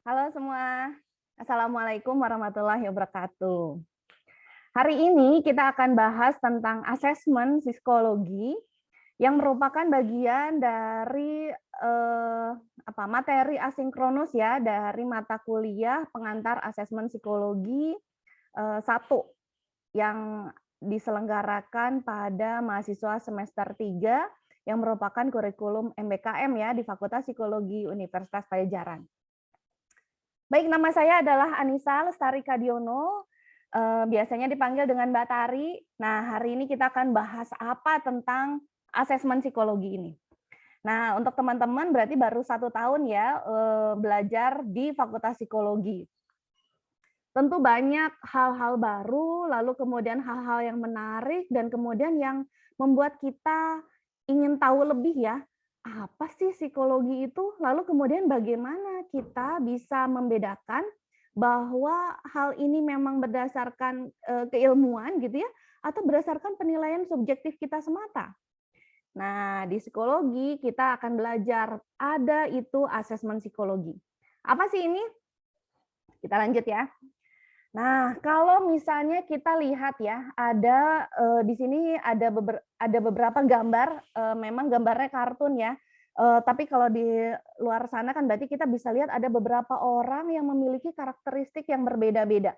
Halo semua, Assalamualaikum warahmatullahi wabarakatuh. Hari ini kita akan bahas tentang asesmen psikologi yang merupakan bagian dari materi asinkronus ya dari mata kuliah pengantar asesmen psikologi 1 yang diselenggarakan pada mahasiswa semester 3 yang merupakan kurikulum MBKM ya di Fakultas Psikologi Universitas Padjadjaran. Baik, nama saya adalah Anissa Lestari Kadiono, biasanya dipanggil dengan Mbak Tari. Nah, hari ini kita akan bahas apa tentang asesmen psikologi ini. Nah, untuk teman-teman berarti baru 1 tahun ya belajar di Fakultas Psikologi. Tentu banyak hal-hal baru, lalu kemudian hal-hal yang menarik, dan kemudian yang membuat kita ingin tahu lebih ya, apa sih psikologi itu? Lalu kemudian bagaimana kita bisa membedakan bahwa hal ini memang berdasarkan keilmuan gitu ya, atau berdasarkan penilaian subjektif kita semata. Nah, di psikologi kita akan belajar ada itu asesmen psikologi. Apa sih ini? Kita lanjut ya. Nah, kalau misalnya kita lihat ya, ada di sini ada beberapa gambar, memang gambarnya kartun ya. Tapi kalau di luar sana kan berarti kita bisa lihat ada beberapa orang yang memiliki karakteristik yang berbeda-beda.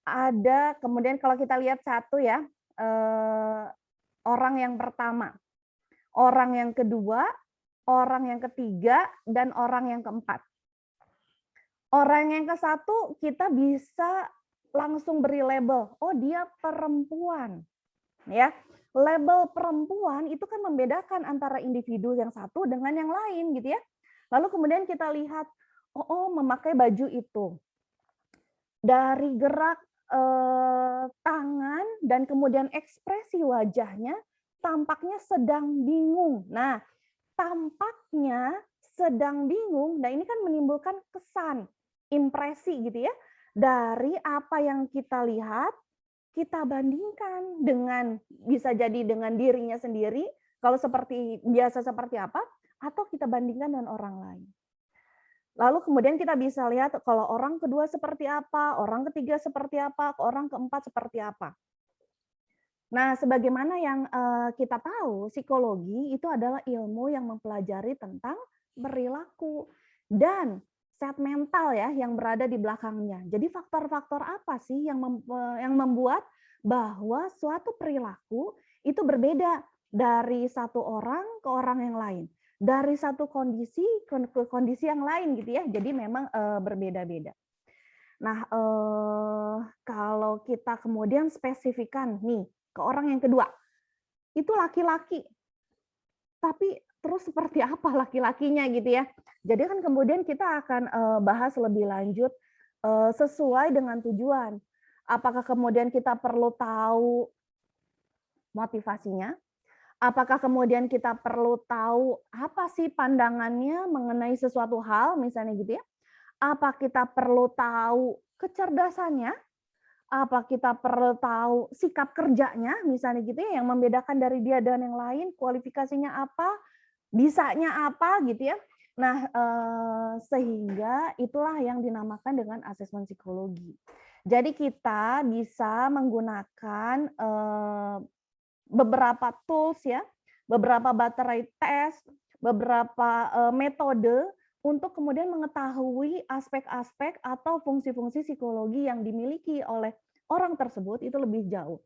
Ada kemudian kalau kita lihat satu ya, orang yang pertama, orang yang kedua, orang yang ketiga, dan orang yang keempat. Orang yang ke-1 kita bisa langsung beri label, oh dia perempuan, ya. Label perempuan itu kan membedakan antara individu yang satu dengan yang lain gitu ya. Lalu kemudian kita lihat, oh memakai baju itu. Dari gerak tangan dan kemudian ekspresi wajahnya tampaknya sedang bingung. Nah, tampaknya sedang bingung, nah ini kan menimbulkan kesan, impresi gitu ya, dari apa yang kita lihat, kita bandingkan dengan bisa jadi dengan dirinya sendiri, kalau seperti biasa seperti apa, atau kita bandingkan dengan orang lain. Lalu kemudian kita bisa lihat kalau orang kedua seperti apa, orang ketiga seperti apa, orang keempat seperti apa. Nah, sebagaimana yang kita tahu, psikologi itu adalah ilmu yang mempelajari tentang perilaku dan set mental ya yang berada di belakangnya. Jadi faktor-faktor apa sih yang membuat bahwa suatu perilaku itu berbeda dari satu orang ke orang yang lain, dari satu kondisi ke kondisi yang lain gitu ya. Jadi memang berbeda-beda. Nah, kalau kita kemudian spesifikkan nih ke orang yang kedua, itu laki-laki, tapi terus seperti apa laki-lakinya gitu ya. Jadi kan kemudian kita akan bahas lebih lanjut sesuai dengan tujuan. Apakah kemudian kita perlu tahu motivasinya? Apakah kemudian kita perlu tahu apa sih pandangannya mengenai sesuatu hal misalnya gitu ya? Apa kita perlu tahu kecerdasannya? Apa kita perlu tahu sikap kerjanya misalnya gitu ya, yang membedakan dari dia dan yang lain, kualifikasinya apa, bisanya apa gitu ya. Nah, sehingga itulah yang dinamakan dengan asesmen psikologi. Jadi kita bisa menggunakan beberapa tools ya, beberapa baterai tes, beberapa metode untuk kemudian mengetahui aspek-aspek atau fungsi-fungsi psikologi yang dimiliki oleh orang tersebut itu lebih jauh.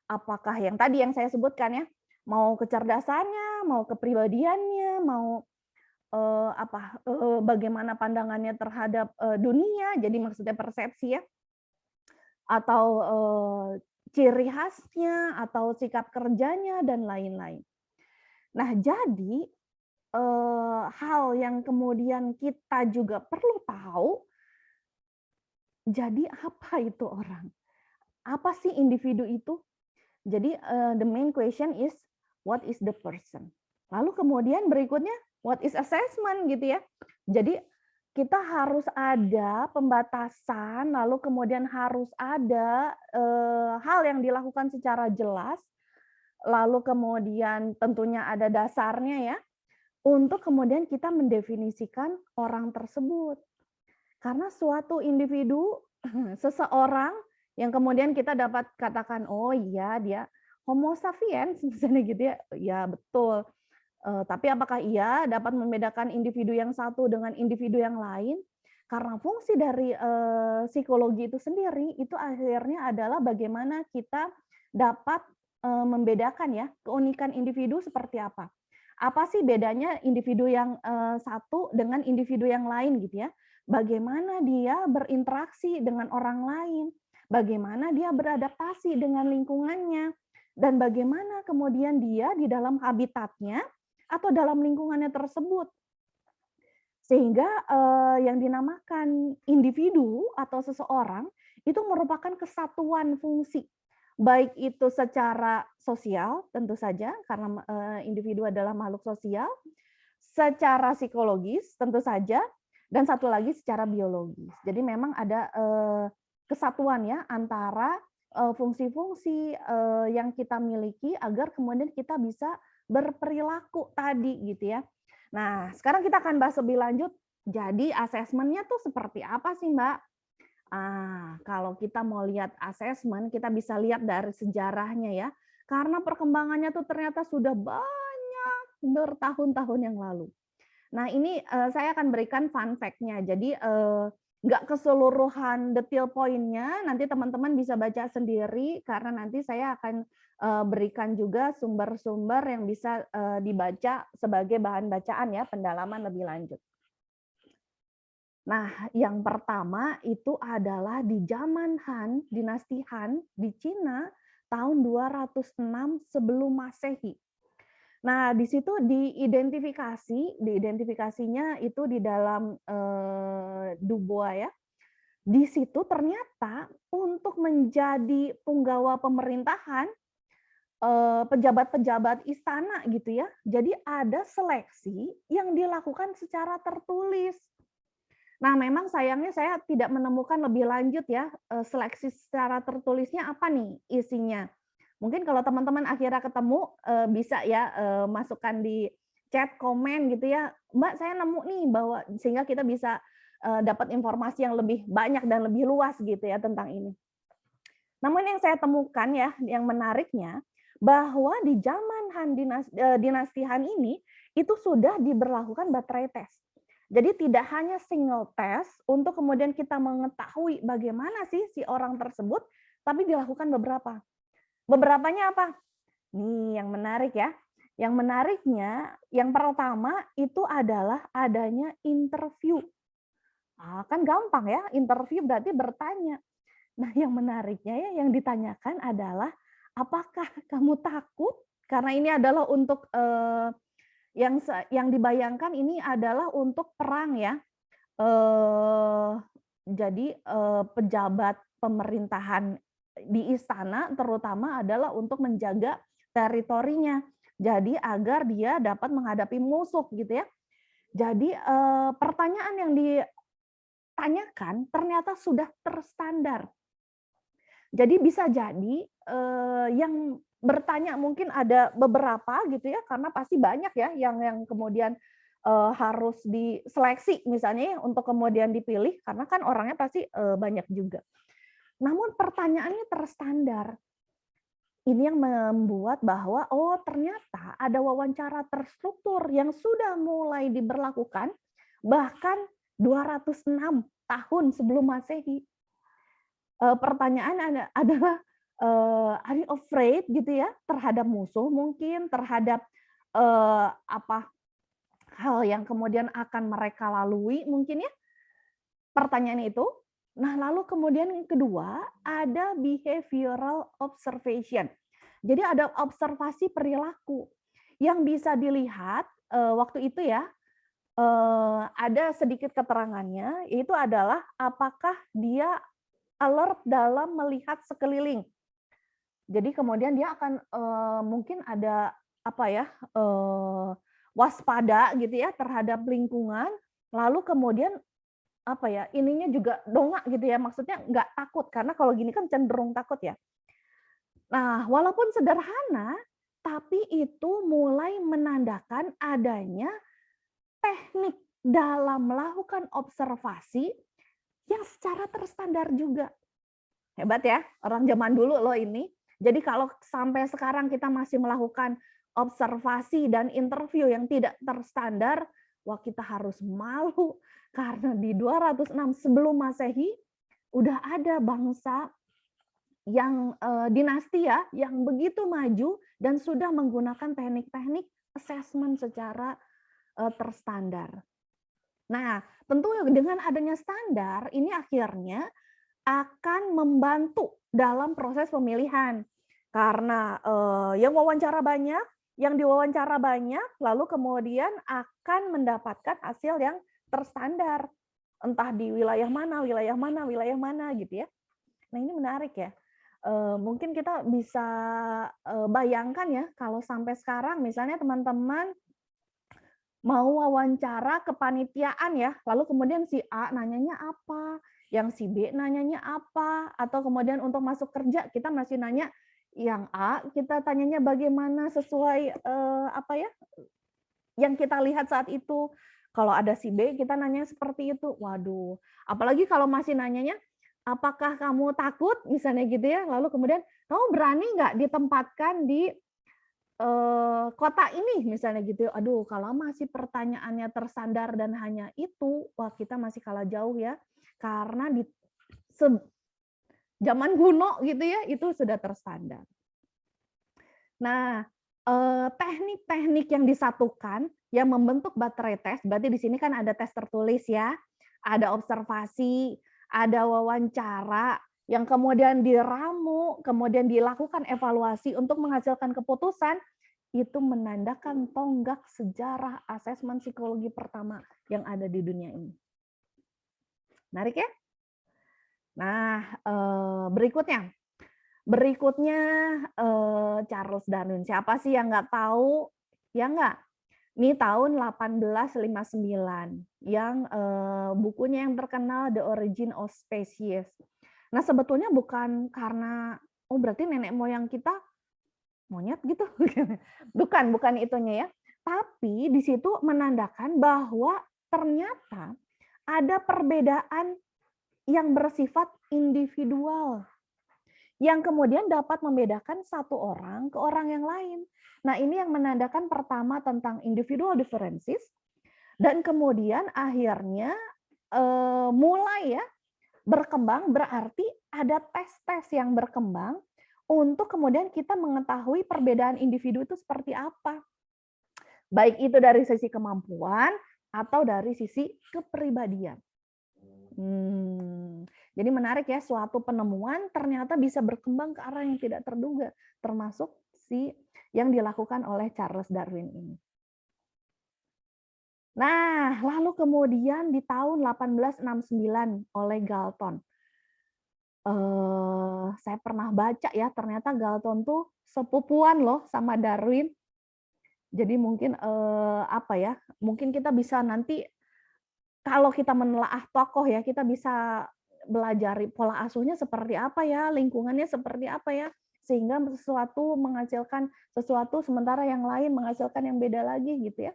Apakah yang tadi yang saya sebutkan ya, mau kecerdasannya, mau kepribadiannya, mau bagaimana pandangannya terhadap dunia, jadi maksudnya persepsi ya, atau ciri khasnya, atau sikap kerjanya dan lain-lain. Nah, jadi hal yang kemudian kita juga perlu tahu, jadi apa itu orang? Apa sih individu itu? Jadi the main question is what is the person? Lalu kemudian berikutnya what is assessment gitu ya. Jadi kita harus ada pembatasan, lalu kemudian harus ada hal yang dilakukan secara jelas, lalu kemudian tentunya ada dasarnya ya, untuk kemudian kita mendefinisikan orang tersebut. Karena suatu individu, seseorang yang kemudian kita dapat katakan, "Oh iya dia Homo sapiens," misalnya gitu ya, ya betul. Tapi apakah ia dapat membedakan individu yang satu dengan individu yang lain? Karena fungsi dari, psikologi itu sendiri, itu akhirnya adalah bagaimana kita dapat, membedakan ya, keunikan individu seperti apa. Apa sih bedanya individu yang, satu dengan individu yang lain gitu ya. Bagaimana dia berinteraksi dengan orang lain, bagaimana dia beradaptasi dengan lingkungannya, dan bagaimana kemudian dia di dalam habitatnya atau dalam lingkungannya tersebut. Sehingga, yang dinamakan individu atau seseorang itu merupakan kesatuan fungsi, baik itu secara sosial tentu saja karena, individu adalah makhluk sosial, secara psikologis tentu saja, dan satu lagi secara biologis. Jadi memang ada, kesatuan ya antara, fungsi-fungsi, yang kita miliki agar kemudian kita bisa berperilaku tadi gitu ya. Nah, sekarang kita akan bahas lebih lanjut, jadi asesmennya tuh seperti apa sih, Mbak? Kalau kita mau lihat asesmen, kita bisa lihat dari sejarahnya ya, karena perkembangannya tuh ternyata sudah banyak bertahun-tahun yang lalu. Nah ini, saya akan berikan fun fact-nya. Jadi, nggak keseluruhan detail poinnya, nanti teman-teman bisa baca sendiri karena nanti saya akan, berikan juga sumber-sumber yang bisa, dibaca sebagai bahan bacaan ya, pendalaman lebih lanjut. Nah, yang pertama itu adalah di zaman Han, dinasti Han di Cina tahun 206 sebelum Masehi. Nah, di situ diidentifikasinya itu di dalam, Dubois ya. Di situ ternyata untuk menjadi punggawa pemerintahan, pejabat-pejabat istana gitu ya, jadi ada seleksi yang dilakukan secara tertulis. Nah, memang sayangnya saya tidak menemukan lebih lanjut ya, seleksi secara tertulisnya apa nih isinya. Mungkin kalau teman-teman akhirnya ketemu, bisa ya, masukkan di chat, komen gitu ya, "Mbak, saya nemu nih bahwa," sehingga kita bisa, dapat informasi yang lebih banyak dan lebih luas gitu ya tentang ini. Namun yang saya temukan ya, yang menariknya, bahwa di zaman dinasti Han ini, itu sudah diberlakukan baterai test. Jadi tidak hanya single test untuk kemudian kita mengetahui bagaimana sih si orang tersebut, tapi dilakukan beberapa. Beberapanya apa? Nih yang menarik ya. Yang menariknya, yang pertama itu adalah adanya interview. Kan gampang ya, interview berarti bertanya. Nah, yang menariknya ya, yang ditanyakan adalah, apakah kamu takut? Karena ini adalah untuk, yang dibayangkan ini adalah untuk perang ya. Eee, jadi, pejabat pemerintahan di istana terutama adalah untuk menjaga teritorinya. Jadi agar dia dapat menghadapi musuh gitu ya. Jadi, pertanyaan yang ditanyakan ternyata sudah terstandar. Jadi bisa jadi, yang bertanya mungkin ada beberapa gitu ya, karena pasti banyak ya yang kemudian, harus diseleksi misalnya ya untuk kemudian dipilih, karena kan orangnya pasti, banyak juga. Namun pertanyaannya terstandar. Ini yang membuat bahwa, oh ternyata ada wawancara terstruktur yang sudah mulai diberlakukan, bahkan 206 tahun sebelum Masehi. Pertanyaan adalah, are you afraid gitu ya, terhadap musuh mungkin, terhadap, apa, hal yang kemudian akan mereka lalui mungkin ya, pertanyaan itu. Nah, lalu kemudian yang kedua, ada behavioral observation. Jadi ada observasi perilaku yang bisa dilihat, waktu itu ya, ada sedikit keterangannya, yaitu adalah apakah dia alert dalam melihat sekeliling. Jadi kemudian dia akan, mungkin ada apa ya, waspada gitu ya terhadap lingkungan, lalu kemudian apa ya, ininya juga dongak gitu ya, maksudnya nggak takut, karena kalau gini kan cenderung takut ya. Nah, walaupun sederhana, tapi itu mulai menandakan adanya teknik dalam melakukan observasi yang secara terstandar juga. Hebat ya, orang zaman dulu loh ini. Jadi kalau sampai sekarang kita masih melakukan observasi dan interview yang tidak terstandar, wah kita harus malu karena di 206 sebelum Masehi udah ada bangsa yang dinasti ya, yang begitu maju dan sudah menggunakan teknik-teknik assessment secara terstandar. Nah, tentu dengan adanya standar ini akhirnya akan membantu dalam proses pemilihan. Karena yang wawancara banyak, yang diwawancara banyak, lalu kemudian akan mendapatkan hasil yang terstandar. Entah di wilayah mana, wilayah mana, wilayah mana gitu ya. Nah ini menarik ya. Mungkin kita bisa bayangkan ya kalau sampai sekarang misalnya teman-teman mau wawancara kepanitiaan ya, lalu kemudian si A nanyanya apa, yang si B nanyanya apa, atau kemudian untuk masuk kerja kita masih nanya yang A kita tanyanya bagaimana sesuai apa ya, yang kita lihat saat itu. Kalau ada si B kita nanya seperti itu. Waduh, apalagi kalau masih nanyanya apakah kamu takut misalnya gitu ya, lalu kemudian kamu berani nggak ditempatkan di kota ini misalnya gitu. Aduh, kalau masih pertanyaannya tersandar dan hanya itu, wah kita masih kalah jauh ya. Karena di zaman kuno gitu ya, itu sudah terstandar. Nah, teknik-teknik yang disatukan yang membentuk baterai tes, berarti di sini kan ada tes tertulis ya, ada observasi, ada wawancara, yang kemudian diramu, kemudian dilakukan evaluasi untuk menghasilkan keputusan, itu menandakan tonggak sejarah asesmen psikologi pertama yang ada di dunia ini. Menarik ya? Nah, berikutnya. Berikutnya Charles Darwin. Siapa sih yang nggak tahu? Ya nggak? Ini tahun 1859 yang bukunya yang terkenal The Origin of Species. Nah, sebetulnya bukan karena oh berarti nenek moyang kita monyet gitu. Bukan itunya ya. Tapi di situ menandakan bahwa ternyata ada perbedaan yang bersifat individual yang kemudian dapat membedakan satu orang ke orang yang lain. Nah, ini yang menandakan pertama tentang individual differences dan kemudian akhirnya mulai ya berkembang, berarti ada tes-tes yang berkembang untuk kemudian kita mengetahui perbedaan individu itu seperti apa. Baik itu dari sisi kemampuan atau dari sisi kepribadian. Jadi menarik ya, suatu penemuan ternyata bisa berkembang ke arah yang tidak terduga, termasuk yang dilakukan oleh Charles Darwin ini. Nah, lalu kemudian di tahun 1869 oleh Galton. Saya pernah baca ya, ternyata Galton tuh sepupuan loh sama Darwin. Jadi mungkin apa ya? Mungkin kita bisa nanti kalau kita menelaah tokoh ya, kita bisa belajar pola asuhnya seperti apa ya, lingkungannya seperti apa ya, sehingga sesuatu menghasilkan sesuatu sementara yang lain menghasilkan yang beda lagi gitu ya.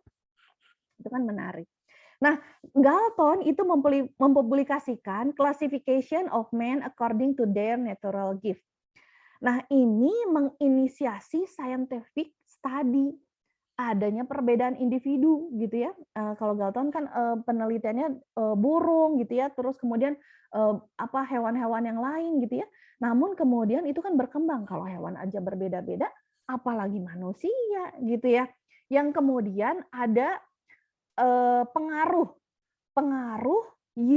Itu kan menarik. Nah, Galton itu mempublikasikan Classification of Men According to Their Natural Gift. Nah, ini menginisiasi scientific study adanya perbedaan individu gitu ya. Kalau Galton kan penelitiannya burung gitu ya, terus kemudian apa hewan-hewan yang lain gitu ya. Namun kemudian itu kan berkembang kalau hewan aja berbeda-beda, apalagi manusia gitu ya. Yang kemudian ada pengaruh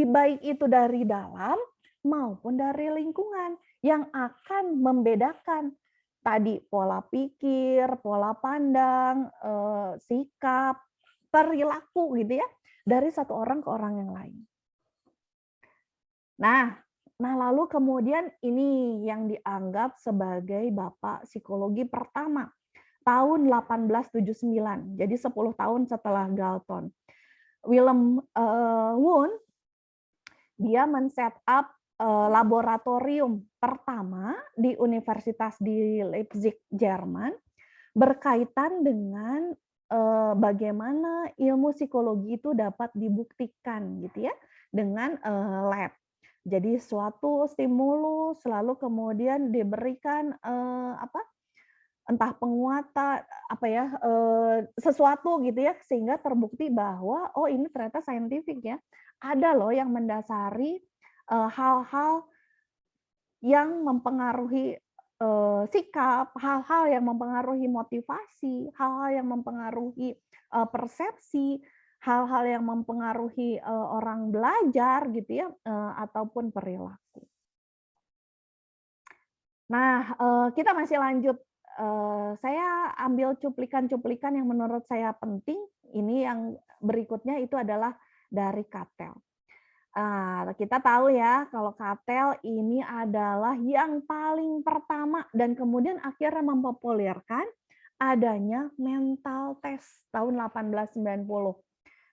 baik itu dari dalam maupun dari lingkungan yang akan membedakan tadi pola pikir, pola pandang, sikap, perilaku gitu ya dari satu orang ke orang yang lain. Nah, lalu kemudian ini yang dianggap sebagai bapak psikologi pertama tahun 1879. Jadi 10 tahun setelah Galton. Willem Wundt dia men-set up laboratorium pertama di Universitas di Leipzig, Jerman, berkaitan dengan bagaimana ilmu psikologi itu dapat dibuktikan gitu ya dengan lab. Jadi suatu stimulus lalu kemudian diberikan, entah penguatan, apa ya, sesuatu gitu ya, sehingga terbukti bahwa, oh ini ternyata saintifik ya. Ada loh yang mendasari, hal-hal yang mempengaruhi, sikap, hal-hal yang mempengaruhi motivasi, hal-hal yang mempengaruhi, persepsi, hal-hal yang mempengaruhi, orang belajar gitu ya, ataupun perilaku. Nah, kita masih lanjut, saya ambil cuplikan-cuplikan yang menurut saya penting, ini yang berikutnya itu adalah dari Cattell. Kita tahu ya kalau Cattell ini adalah yang paling pertama dan kemudian akhirnya mempopulerkan adanya mental test tahun 1890.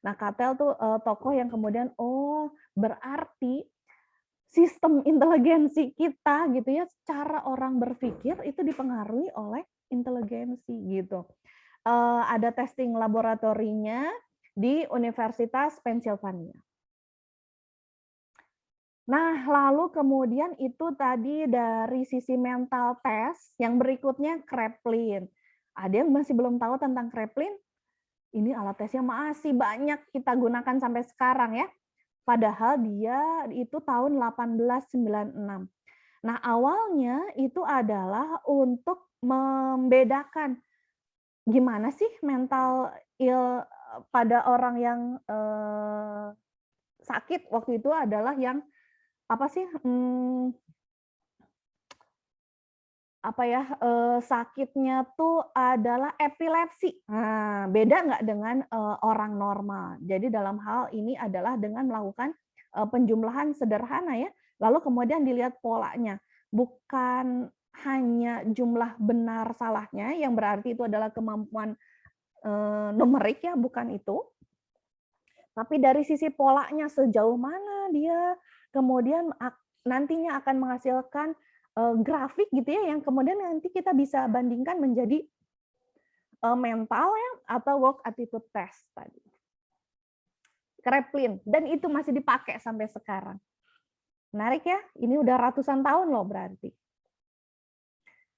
Nah, Cattell tuh, tokoh yang kemudian, oh berarti sistem inteligensi kita gitu ya, cara orang berpikir itu dipengaruhi oleh inteligensi gitu. Ada testing laboratorinya di Universitas Pennsylvania. Nah, lalu kemudian itu tadi dari sisi mental test, yang berikutnya Kraepelin. Ada yang masih belum tahu tentang Kraepelin? Ini alat tesnya masih banyak kita gunakan sampai sekarang ya. Padahal dia itu tahun 1896. Nah, awalnya itu adalah untuk membedakan gimana sih mental pada orang yang sakit waktu itu adalah yang apa sih, apa ya, sakitnya tuh adalah epilepsi. Nah, beda nggak dengan, orang normal. Jadi dalam hal ini adalah dengan melakukan, penjumlahan sederhana ya, lalu kemudian dilihat polanya. Bukan hanya jumlah benar salahnya, yang berarti itu adalah kemampuan, numerik ya, bukan itu. Tapi dari sisi polanya sejauh mana dia kemudian nantinya akan menghasilkan, grafik gitu ya, yang kemudian nanti kita bisa bandingkan menjadi, mental ya atau work attitude test tadi. Kraepelin, dan itu masih dipakai sampai sekarang. Menarik ya, ini udah ratusan tahun loh berarti.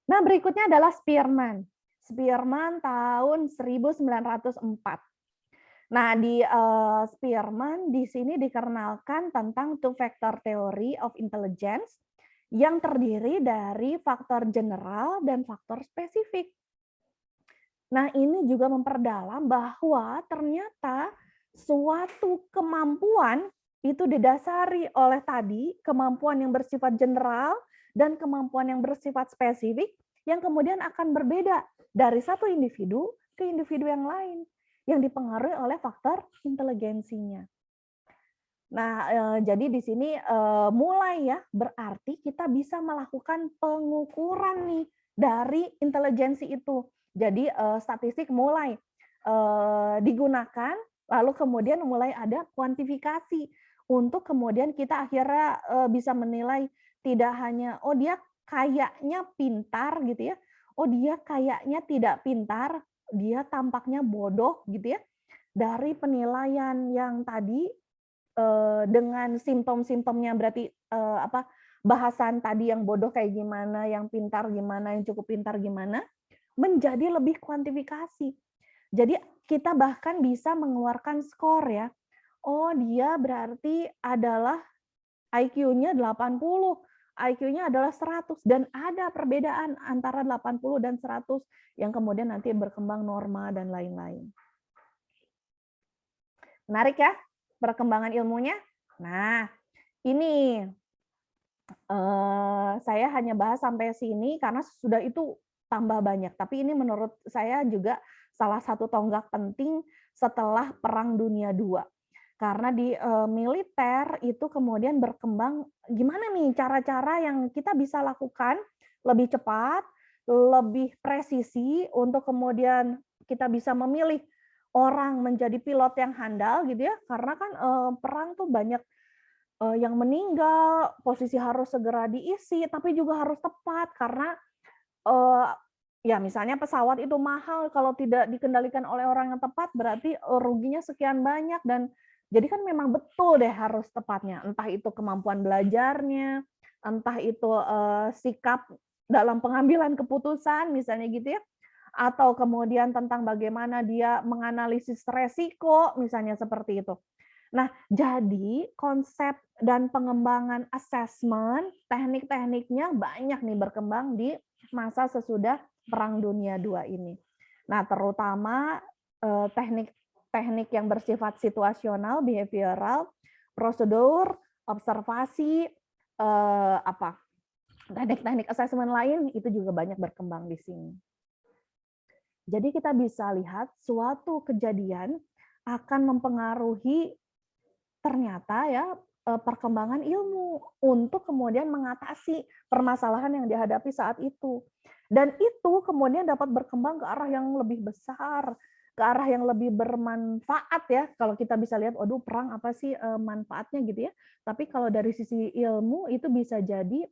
Nah, berikutnya adalah Spearman. Spearman tahun 1904. Nah, di Spearman di sini dikenalkan tentang two factor theory of intelligence yang terdiri dari faktor general dan faktor spesifik. Nah, ini juga memperdalam bahwa ternyata suatu kemampuan itu didasari oleh tadi kemampuan yang bersifat general dan kemampuan yang bersifat spesifik yang kemudian akan berbeda dari satu individu ke individu yang lain yang dipengaruhi oleh faktor inteligensinya. Nah, jadi di sini mulai ya berarti kita bisa melakukan pengukuran nih dari inteligensi itu. Jadi statistik mulai digunakan, lalu kemudian mulai ada kuantifikasi untuk kemudian kita akhirnya bisa menilai tidak hanya oh dia kayaknya pintar gitu ya, oh dia kayaknya tidak pintar, dia tampaknya bodoh gitu ya. Dari penilaian yang tadi dengan simptom-simptomnya berarti apa bahasan tadi yang bodoh kayak gimana, yang pintar gimana, yang cukup pintar gimana, menjadi lebih kuantifikasi. Jadi kita bahkan bisa mengeluarkan skor ya. Oh, dia berarti adalah IQ-nya 80, IQ-nya adalah 100 dan ada perbedaan antara 80 dan 100 yang kemudian nanti berkembang norma dan lain-lain. Menarik ya perkembangan ilmunya? Nah, ini saya hanya bahas sampai sini karena sudah itu tambah banyak. Tapi ini menurut saya juga salah satu tonggak penting setelah Perang Dunia II. Karena di militer itu kemudian berkembang gimana nih cara-cara yang kita bisa lakukan lebih cepat, lebih presisi untuk kemudian kita bisa memilih orang menjadi pilot yang handal gitu ya. Karena kan perang tuh banyak yang meninggal, posisi harus segera diisi, tapi juga harus tepat karena ya misalnya pesawat itu mahal kalau tidak dikendalikan oleh orang yang tepat berarti ruginya sekian banyak dan Jadi kan memang betul deh harus tepatnya, entah itu kemampuan belajarnya, entah itu sikap dalam pengambilan keputusan misalnya gitu ya, atau kemudian tentang bagaimana dia menganalisis resiko misalnya seperti itu. Nah, jadi konsep dan pengembangan assessment, teknik-tekniknya banyak nih berkembang di masa sesudah Perang Dunia II ini. Nah, terutama teknik-teknik yang bersifat situasional, behavioral, prosedur, observasi, teknik-teknik assessment lain itu juga banyak berkembang di sini. Jadi kita bisa lihat suatu kejadian akan mempengaruhi ternyata ya perkembangan ilmu untuk kemudian mengatasi permasalahan yang dihadapi saat itu. Dan itu kemudian dapat berkembang ke arah yang lebih besar, ke arah yang lebih bermanfaat ya. Kalau kita bisa lihat, waduh perang apa sih manfaatnya gitu ya. Tapi kalau dari sisi ilmu itu bisa jadi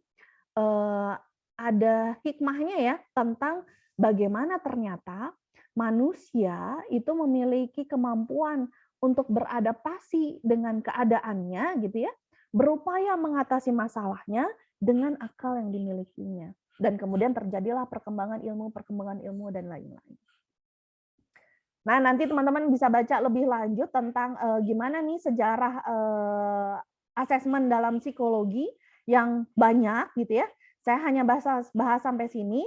ada hikmahnya ya tentang bagaimana ternyata manusia itu memiliki kemampuan untuk beradaptasi dengan keadaannya gitu ya, berupaya mengatasi masalahnya dengan akal yang dimilikinya. Dan kemudian terjadilah perkembangan ilmu dan lain-lain. Nah, nanti teman-teman bisa baca lebih lanjut tentang gimana nih sejarah asesmen dalam psikologi yang banyak gitu ya. Saya hanya bahas sampai sini.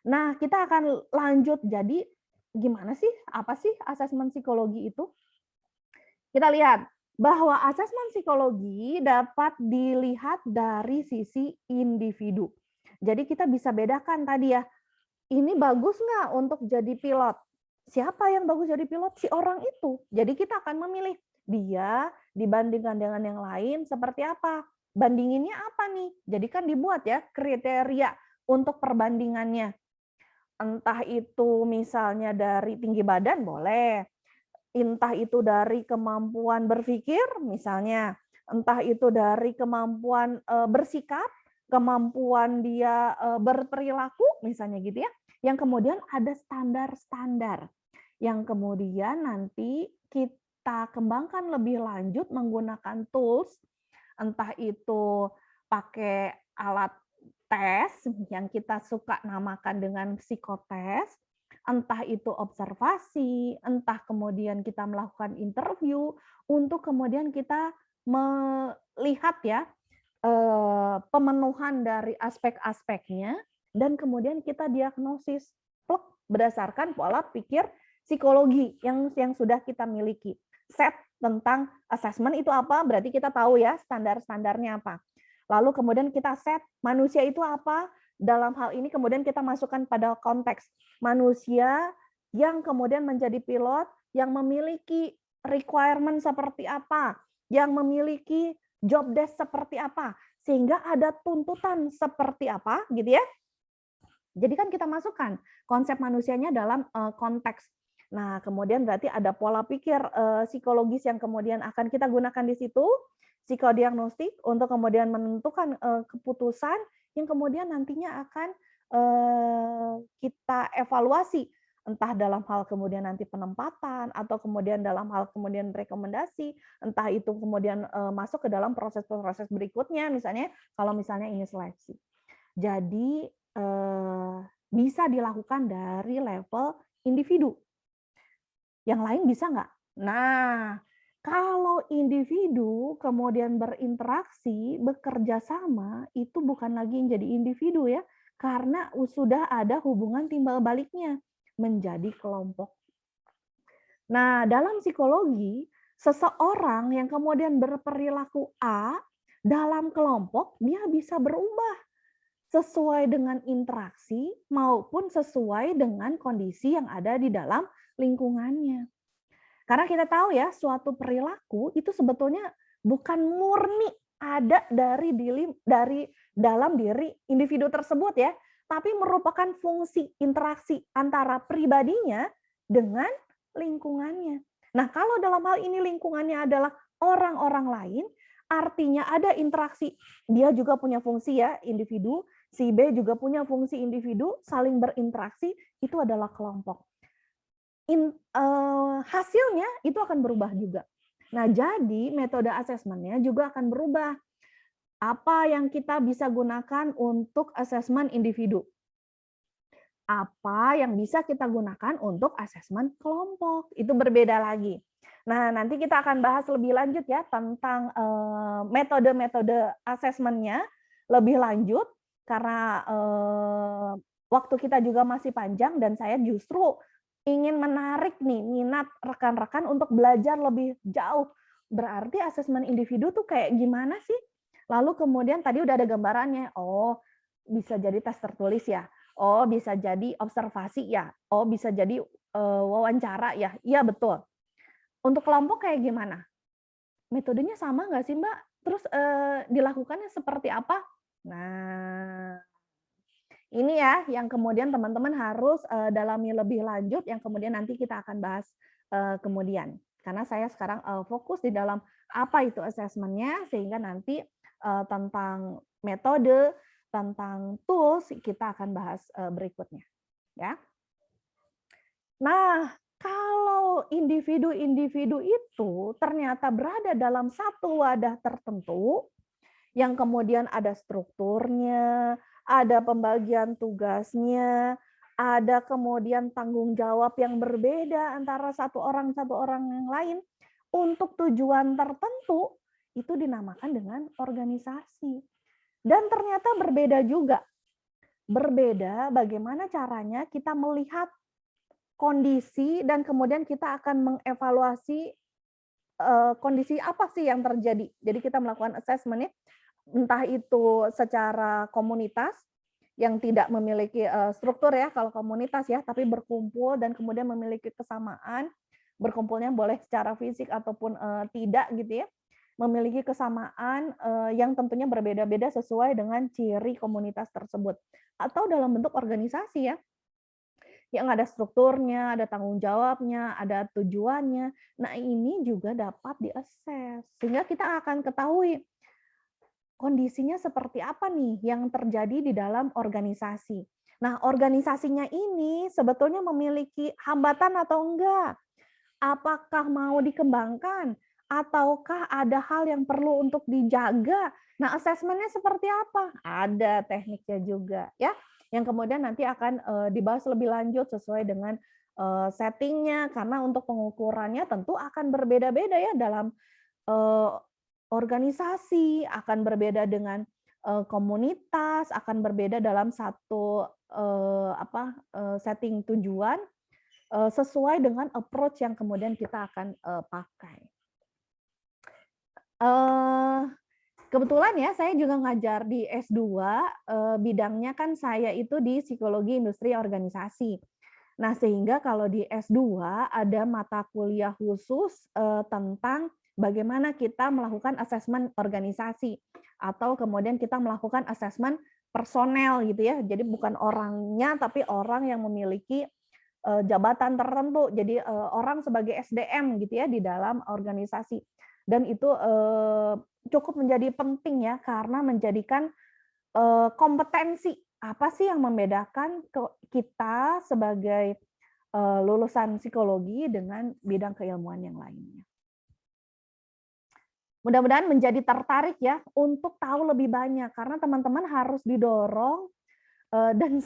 Nah, kita akan lanjut. Jadi gimana sih? Apa sih asesmen psikologi itu? Kita lihat bahwa asesmen psikologi dapat dilihat dari sisi individu. Jadi kita bisa bedakan tadi ya, ini bagus nggak untuk jadi pilot? Siapa yang bagus jadi pilot? Si orang itu. Jadi kita akan memilih dia dibandingkan dengan yang lain seperti apa. Bandinginnya apa nih? Jadi kan dibuat ya kriteria untuk perbandingannya. Entah itu misalnya dari tinggi badan boleh, entah itu dari kemampuan berpikir misalnya, entah itu dari kemampuan bersikap, kemampuan dia berperilaku misalnya gitu ya, yang kemudian ada standar-standar yang kemudian nanti kita kembangkan lebih lanjut menggunakan tools, entah itu pakai alat tes yang kita suka namakan dengan psikotes, entah itu observasi, entah kemudian kita melakukan interview untuk kemudian kita melihat ya pemenuhan dari aspek-aspeknya dan kemudian kita diagnosis berdasarkan pola pikir psikologi yang sudah kita miliki. Set tentang assessment itu apa? Berarti kita tahu ya standar-standarnya apa. Lalu kemudian kita set manusia itu apa? Dalam hal ini kemudian kita masukkan pada konteks manusia yang kemudian menjadi pilot yang memiliki requirement seperti apa, yang memiliki job desk seperti apa, sehingga ada tuntutan seperti apa gitu ya. Jadi kan kita masukkan konsep manusianya dalam konteks. Nah, kemudian berarti ada pola pikir psikologis yang kemudian akan kita gunakan di situ, psikodiagnostik untuk kemudian menentukan keputusan yang kemudian nantinya akan kita evaluasi entah dalam hal kemudian nanti penempatan atau kemudian dalam hal kemudian rekomendasi, entah itu kemudian masuk ke dalam proses-proses berikutnya, misalnya kalau misalnya ini seleksi. Jadi bisa dilakukan dari level individu. Yang lain bisa nggak? Nah, kalau individu kemudian berinteraksi, bekerja sama, itu bukan lagi yang jadi individu ya, karena sudah ada hubungan timbal baliknya menjadi kelompok. Nah, dalam psikologi, seseorang yang kemudian berperilaku A dalam kelompok, dia bisa berubah sesuai dengan interaksi maupun sesuai dengan kondisi yang ada di dalam lingkungannya. Karena kita tahu ya, suatu perilaku itu sebetulnya bukan murni ada dari dalam diri individu tersebut ya, tapi merupakan fungsi interaksi antara pribadinya dengan lingkungannya. Nah, kalau dalam hal ini lingkungannya adalah orang-orang lain, artinya ada interaksi. Dia juga punya fungsi ya, individu, si B juga punya fungsi individu, saling berinteraksi, itu adalah kelompok. Hasilnya itu akan berubah juga. Nah, jadi metode asesmennya juga akan berubah. Apa yang kita bisa gunakan untuk asesmen individu? Apa yang bisa kita gunakan untuk asesmen kelompok? Itu berbeda lagi. Nah, nanti kita akan bahas lebih lanjut ya tentang metode-metode asesmennya lebih lanjut karena waktu kita juga masih panjang dan saya justru ingin menarik nih minat rekan-rekan untuk belajar lebih jauh. Berarti asesmen individu tuh kayak gimana sih? Lalu kemudian tadi udah ada gambarannya. Oh, bisa jadi tes tertulis ya. Oh, bisa jadi observasi ya. Oh, bisa jadi wawancara ya. Iya betul. Untuk kelompok kayak gimana? Metodenya sama nggak sih, Mbak? Terus, dilakukannya seperti apa? Nah, ini ya yang kemudian teman-teman harus, dalami lebih lanjut yang kemudian nanti kita akan bahas, kemudian. Karena saya sekarang, fokus di dalam apa itu assessment-nya sehingga nanti, tentang metode, tentang tools kita akan bahas, berikutnya, ya. Nah, kalau individu-individu itu ternyata berada dalam satu wadah tertentu, yang kemudian ada strukturnya, ada pembagian tugasnya, ada kemudian tanggung jawab yang berbeda antara satu orang yang lain, untuk tujuan tertentu, itu dinamakan dengan organisasi. Dan ternyata berbeda juga. Berbeda bagaimana caranya kita melihat kondisi dan kemudian kita akan mengevaluasi kondisi apa sih yang terjadi. Jadi kita melakukan assessment ya, entah itu secara komunitas yang tidak memiliki struktur ya kalau komunitas ya, tapi berkumpul dan kemudian memiliki kesamaan, berkumpulnya boleh secara fisik ataupun tidak gitu ya, memiliki kesamaan yang tentunya berbeda-beda sesuai dengan ciri komunitas tersebut. Atau dalam bentuk organisasi ya, yang ada strukturnya, ada tanggung jawabnya, ada tujuannya. Nah, ini juga dapat diakses sehingga kita akan ketahui kondisinya seperti apa nih yang terjadi di dalam organisasi. Nah, organisasinya ini sebetulnya memiliki hambatan atau enggak? Apakah mau dikembangkan? Ataukah ada hal yang perlu untuk dijaga? Nah, asesmennya seperti apa? Ada tekniknya juga, ya. Yang kemudian nanti akan dibahas lebih lanjut sesuai dengan settingnya, karena untuk pengukurannya tentu akan berbeda-beda ya dalam eh, organisasi, akan berbeda dengan komunitas, akan berbeda dalam satu setting tujuan sesuai dengan approach yang kemudian kita akan pakai. Kebetulan ya saya juga ngajar di S2, bidangnya kan saya itu di psikologi industri organisasi. Nah, sehingga kalau di S2 ada mata kuliah khusus tentang bagaimana kita melakukan asesmen organisasi atau kemudian kita melakukan asesmen personel gitu ya. Jadi bukan orangnya tapi orang yang memiliki jabatan tertentu. Jadi orang sebagai SDM gitu ya di dalam organisasi. Dan itu cukup menjadi penting ya karena menjadikan kompetensi apa sih yang membedakan kita sebagai lulusan psikologi dengan bidang keilmuan yang lainnya. Mudah-mudahan menjadi tertarik ya untuk tahu lebih banyak karena teman-teman harus didorong dan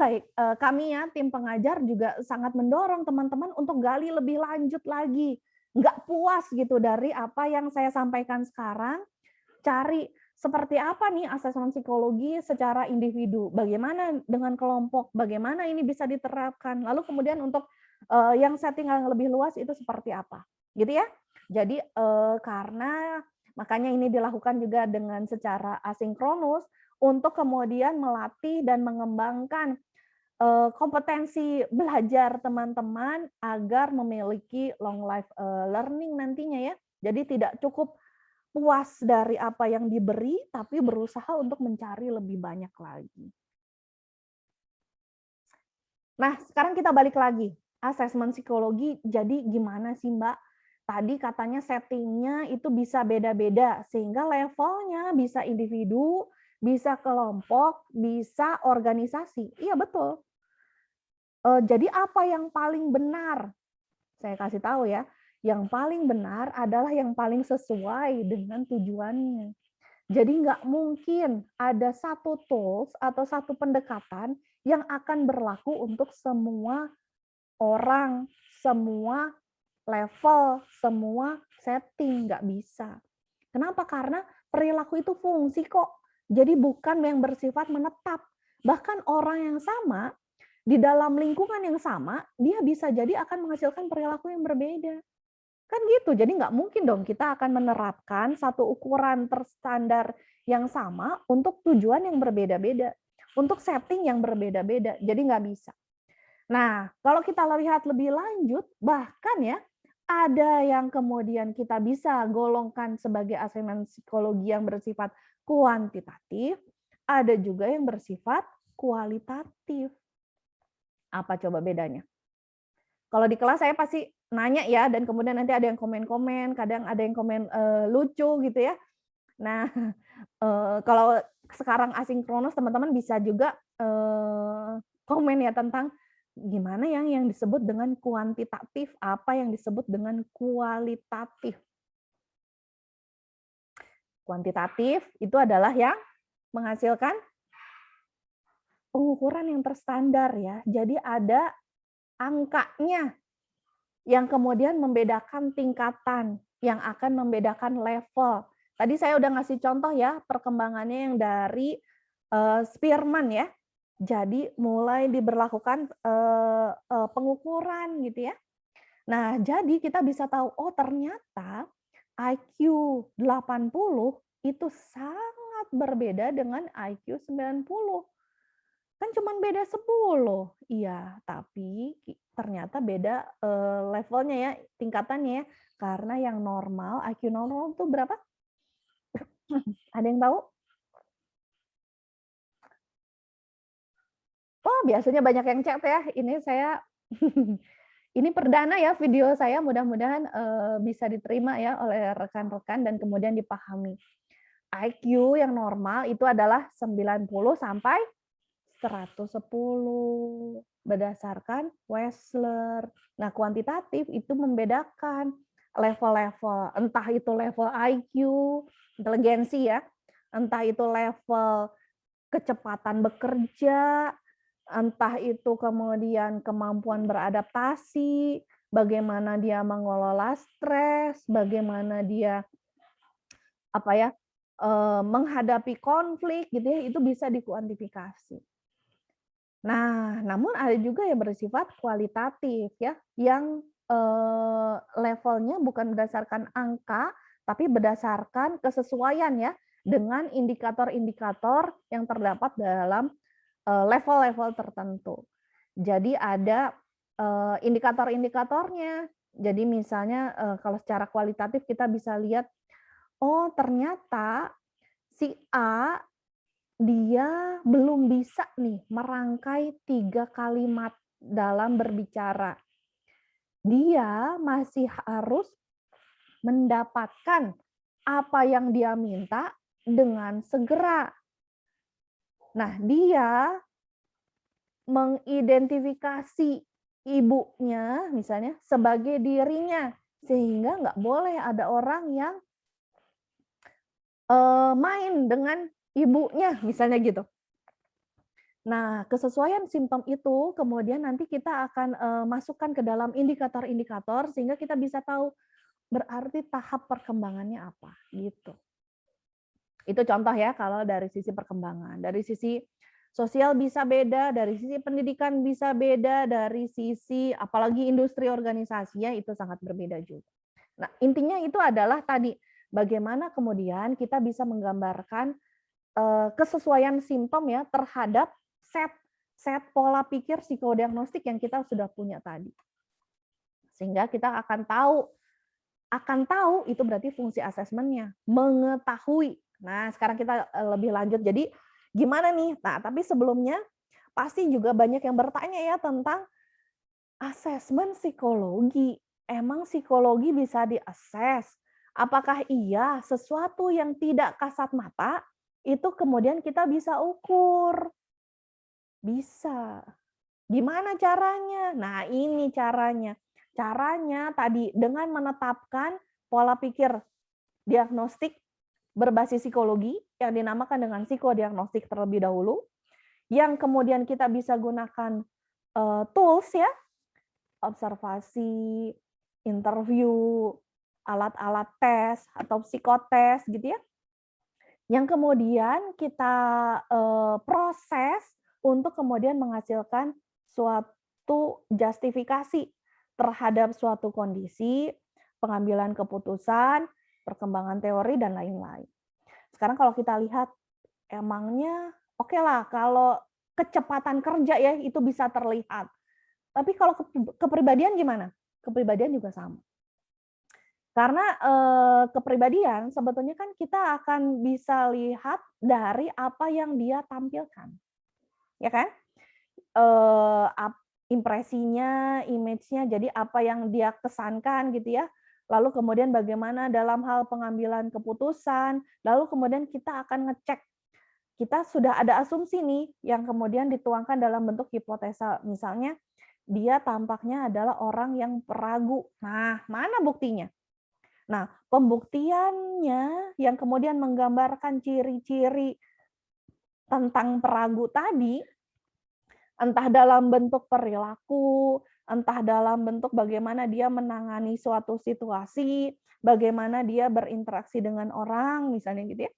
kami ya tim pengajar juga sangat mendorong teman-teman untuk gali lebih lanjut lagi. Nggak puas gitu dari apa yang saya sampaikan sekarang, cari seperti apa nih asesmen psikologi secara individu, bagaimana dengan kelompok, bagaimana ini bisa diterapkan, lalu kemudian untuk yang setting yang lebih luas itu seperti apa, gitu ya. Jadi karena makanya ini dilakukan juga dengan secara asinkronus untuk kemudian melatih dan mengembangkan kompetensi belajar teman-teman agar memiliki long life learning nantinya ya. Jadi tidak cukup puas dari apa yang diberi, tapi berusaha untuk mencari lebih banyak lagi. Nah, sekarang kita balik lagi. Asesmen psikologi, jadi gimana sih Mbak? Tadi katanya settingnya itu bisa beda-beda, sehingga levelnya bisa individu, bisa kelompok, bisa organisasi. Iya betul. Jadi apa yang paling benar? Saya kasih tahu ya. Yang paling benar adalah yang paling sesuai dengan tujuannya. Jadi nggak mungkin ada satu tools atau satu pendekatan yang akan berlaku untuk semua orang, semua level, semua setting, nggak bisa. Kenapa? Karena perilaku itu fungsi kok. Jadi bukan yang bersifat menetap. Bahkan orang yang sama, di dalam lingkungan yang sama, dia bisa jadi akan menghasilkan perilaku yang berbeda. Kan gitu, jadi nggak mungkin dong kita akan menerapkan satu ukuran terstandar yang sama untuk tujuan yang berbeda-beda, untuk setting yang berbeda-beda, jadi nggak bisa. Nah, kalau kita lihat lebih lanjut, bahkan ya, ada yang kemudian kita bisa golongkan sebagai asesmen psikologi yang bersifat kuantitatif, ada juga yang bersifat kualitatif. Apa coba bedanya? Kalau di kelas saya pasti nanya ya, dan kemudian nanti ada yang komen-komen, kadang ada yang komen lucu gitu ya. Nah, kalau sekarang asinkronus teman-teman bisa juga komen ya tentang gimana yang disebut dengan kuantitatif, apa yang disebut dengan kualitatif. Kuantitatif itu adalah yang menghasilkan pengukuran yang terstandar ya. Jadi ada angkanya yang kemudian membedakan tingkatan, yang akan membedakan level. Tadi saya udah ngasih contoh ya perkembangannya yang dari Spearman ya. Jadi mulai diberlakukan pengukuran gitu ya. Nah, jadi kita bisa tahu oh ternyata IQ 80 itu sangat berbeda dengan IQ 90. Kan cuman beda 10. Iya, tapi ternyata beda levelnya ya, tingkatannya ya. Karena yang normal, IQ normal itu berapa? Ada yang tahu? Oh, biasanya banyak yang chat ya. Ini saya ini perdana ya video saya, mudah-mudahan bisa diterima ya oleh rekan-rekan dan kemudian dipahami. IQ yang normal itu adalah 90 sampai 110 berdasarkan Wechsler. Nah, kuantitatif itu membedakan level-level, entah itu level IQ, inteligensi ya, entah itu level kecepatan bekerja, entah itu kemudian kemampuan beradaptasi, bagaimana dia mengelola stres, bagaimana dia apa ya menghadapi konflik gitu ya, itu bisa dikuantifikasi. Nah, namun ada juga yang bersifat kualitatif ya, yang levelnya bukan berdasarkan angka, tapi berdasarkan kesesuaian ya dengan indikator-indikator yang terdapat dalam level-level tertentu. Jadi ada indikator-indikatornya. Jadi misalnya kalau secara kualitatif kita bisa lihat, oh ternyata si A dia belum bisa nih merangkai 3 kalimat dalam berbicara. Dia masih harus mendapatkan apa yang dia minta dengan segera. Nah, dia mengidentifikasi ibunya misalnya sebagai dirinya, sehingga nggak boleh ada orang yang main dengan ibunya, misalnya gitu. Nah, kesesuaian simptom itu kemudian nanti kita akan masukkan ke dalam indikator-indikator sehingga kita bisa tahu berarti tahap perkembangannya apa, gitu. Itu contoh ya kalau dari sisi perkembangan. Dari sisi sosial bisa beda, dari sisi pendidikan bisa beda, dari sisi apalagi industri organisasinya itu sangat berbeda juga. Nah, intinya itu adalah tadi bagaimana kemudian kita bisa menggambarkan kesesuaian simptom ya terhadap set pola pikir psikodiagnostik yang kita sudah punya tadi. Sehingga kita akan tahu itu berarti fungsi asesmennya, mengetahui. Nah, sekarang kita lebih lanjut. Jadi gimana nih? Nah, tapi sebelumnya pasti juga banyak yang bertanya ya tentang asesmen psikologi. Emang psikologi bisa diakses? Apakah iya sesuatu yang tidak kasat mata itu kemudian kita bisa ukur? Bisa. Gimana caranya? Nah, ini caranya. Caranya tadi dengan menetapkan pola pikir diagnostik berbasis psikologi yang dinamakan dengan psikodiagnostik terlebih dahulu, yang kemudian kita bisa gunakan tools ya, observasi, interview, alat-alat tes atau psikotes gitu ya, yang kemudian kita proses untuk kemudian menghasilkan suatu justifikasi terhadap suatu kondisi, pengambilan keputusan, perkembangan teori, dan lain-lain. Sekarang kalau kita lihat, emangnya oke lah kalau kecepatan kerja ya itu bisa terlihat. Tapi kalau kepribadian gimana? Kepribadian juga sama. Karena kepribadian sebetulnya kan kita akan bisa lihat dari apa yang dia tampilkan. Ya kan? Impresinya, image-nya, jadi apa yang dia kesankan gitu ya. Lalu kemudian bagaimana dalam hal pengambilan keputusan, lalu kemudian kita akan ngecek. Kita sudah ada asumsi nih yang kemudian dituangkan dalam bentuk hipotesa. Misalnya dia tampaknya adalah orang yang peragu. Nah, mana buktinya? Nah, pembuktiannya yang kemudian menggambarkan ciri-ciri tentang peragu tadi, entah dalam bentuk perilaku, entah dalam bentuk bagaimana dia menangani suatu situasi, bagaimana dia berinteraksi dengan orang, misalnya gitu ya.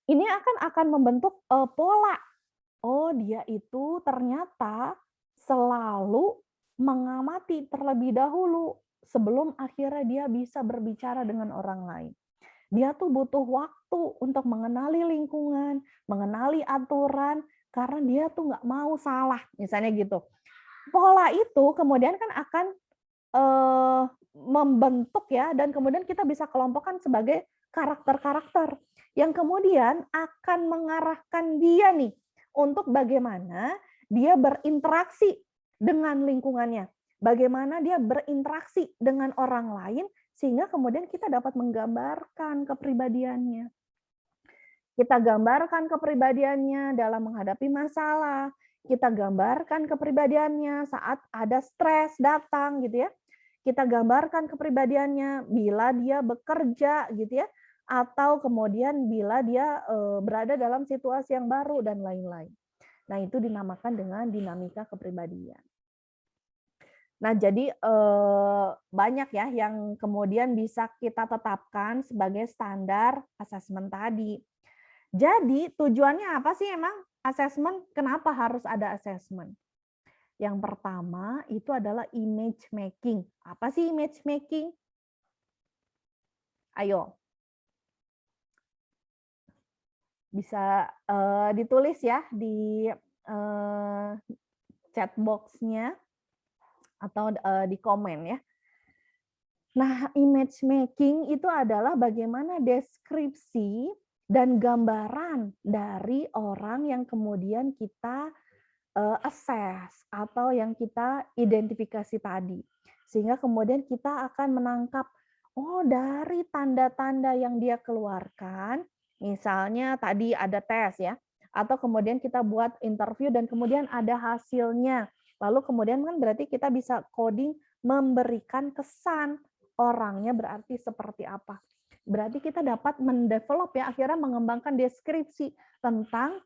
Ini akan membentuk pola. Oh, dia itu ternyata selalu mengamati terlebih dahulu sebelum akhirnya dia bisa berbicara dengan orang lain. Dia tuh butuh waktu untuk mengenali lingkungan, mengenali aturan, karena dia tuh nggak mau salah, misalnya gitu. Pola itu kemudian kan akan membentuk ya, dan kemudian kita bisa kelompokkan sebagai karakter-karakter yang kemudian akan mengarahkan dia nih untuk bagaimana dia berinteraksi dengan lingkungannya, bagaimana dia berinteraksi dengan orang lain, sehingga kemudian kita dapat menggambarkan kepribadiannya. Kita gambarkan kepribadiannya dalam menghadapi masalah, kita gambarkan kepribadiannya saat ada stres datang gitu ya. Kita gambarkan kepribadiannya bila dia bekerja gitu ya, atau kemudian bila dia berada dalam situasi yang baru dan lain-lain. Nah, itu dinamakan dengan dinamika kepribadian. Nah, jadi banyak ya yang kemudian bisa kita tetapkan sebagai standar asesmen tadi. Jadi tujuannya apa sih emang asesmen? Kenapa harus ada asesmen? Yang pertama itu adalah image making. Apa sih image making? Ayo. Bisa ditulis ya di chat box-nya atau di komen ya. Nah, image making itu adalah bagaimana deskripsi dan gambaran dari orang yang kemudian kita assess atau yang kita identifikasi tadi. Sehingga kemudian kita akan menangkap, oh dari tanda-tanda yang dia keluarkan, misalnya tadi ada tes ya, atau kemudian kita buat interview dan kemudian ada hasilnya. Lalu kemudian kan berarti kita bisa coding memberikan kesan orangnya berarti seperti apa. Berarti kita dapat mendevelop ya, akhirnya mengembangkan deskripsi tentang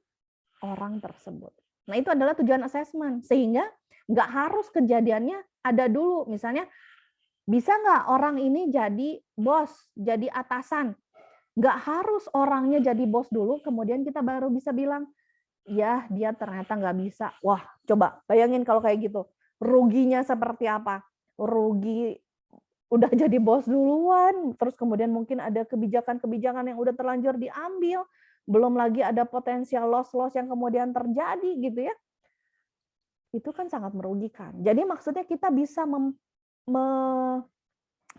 orang tersebut. Nah, itu adalah tujuan asesmen. Sehingga nggak harus kejadiannya ada dulu. Misalnya, bisa nggak orang ini jadi bos, jadi atasan? Nggak harus orangnya jadi bos dulu, kemudian kita baru bisa bilang, ya dia ternyata nggak bisa. Wah, coba bayangin kalau kayak gitu. Ruginya seperti apa? Rugi udah jadi bos duluan, terus kemudian mungkin ada kebijakan-kebijakan yang udah terlanjur diambil, belum lagi ada potensial loss-loss yang kemudian terjadi gitu ya. Itu kan sangat merugikan. Jadi maksudnya kita bisa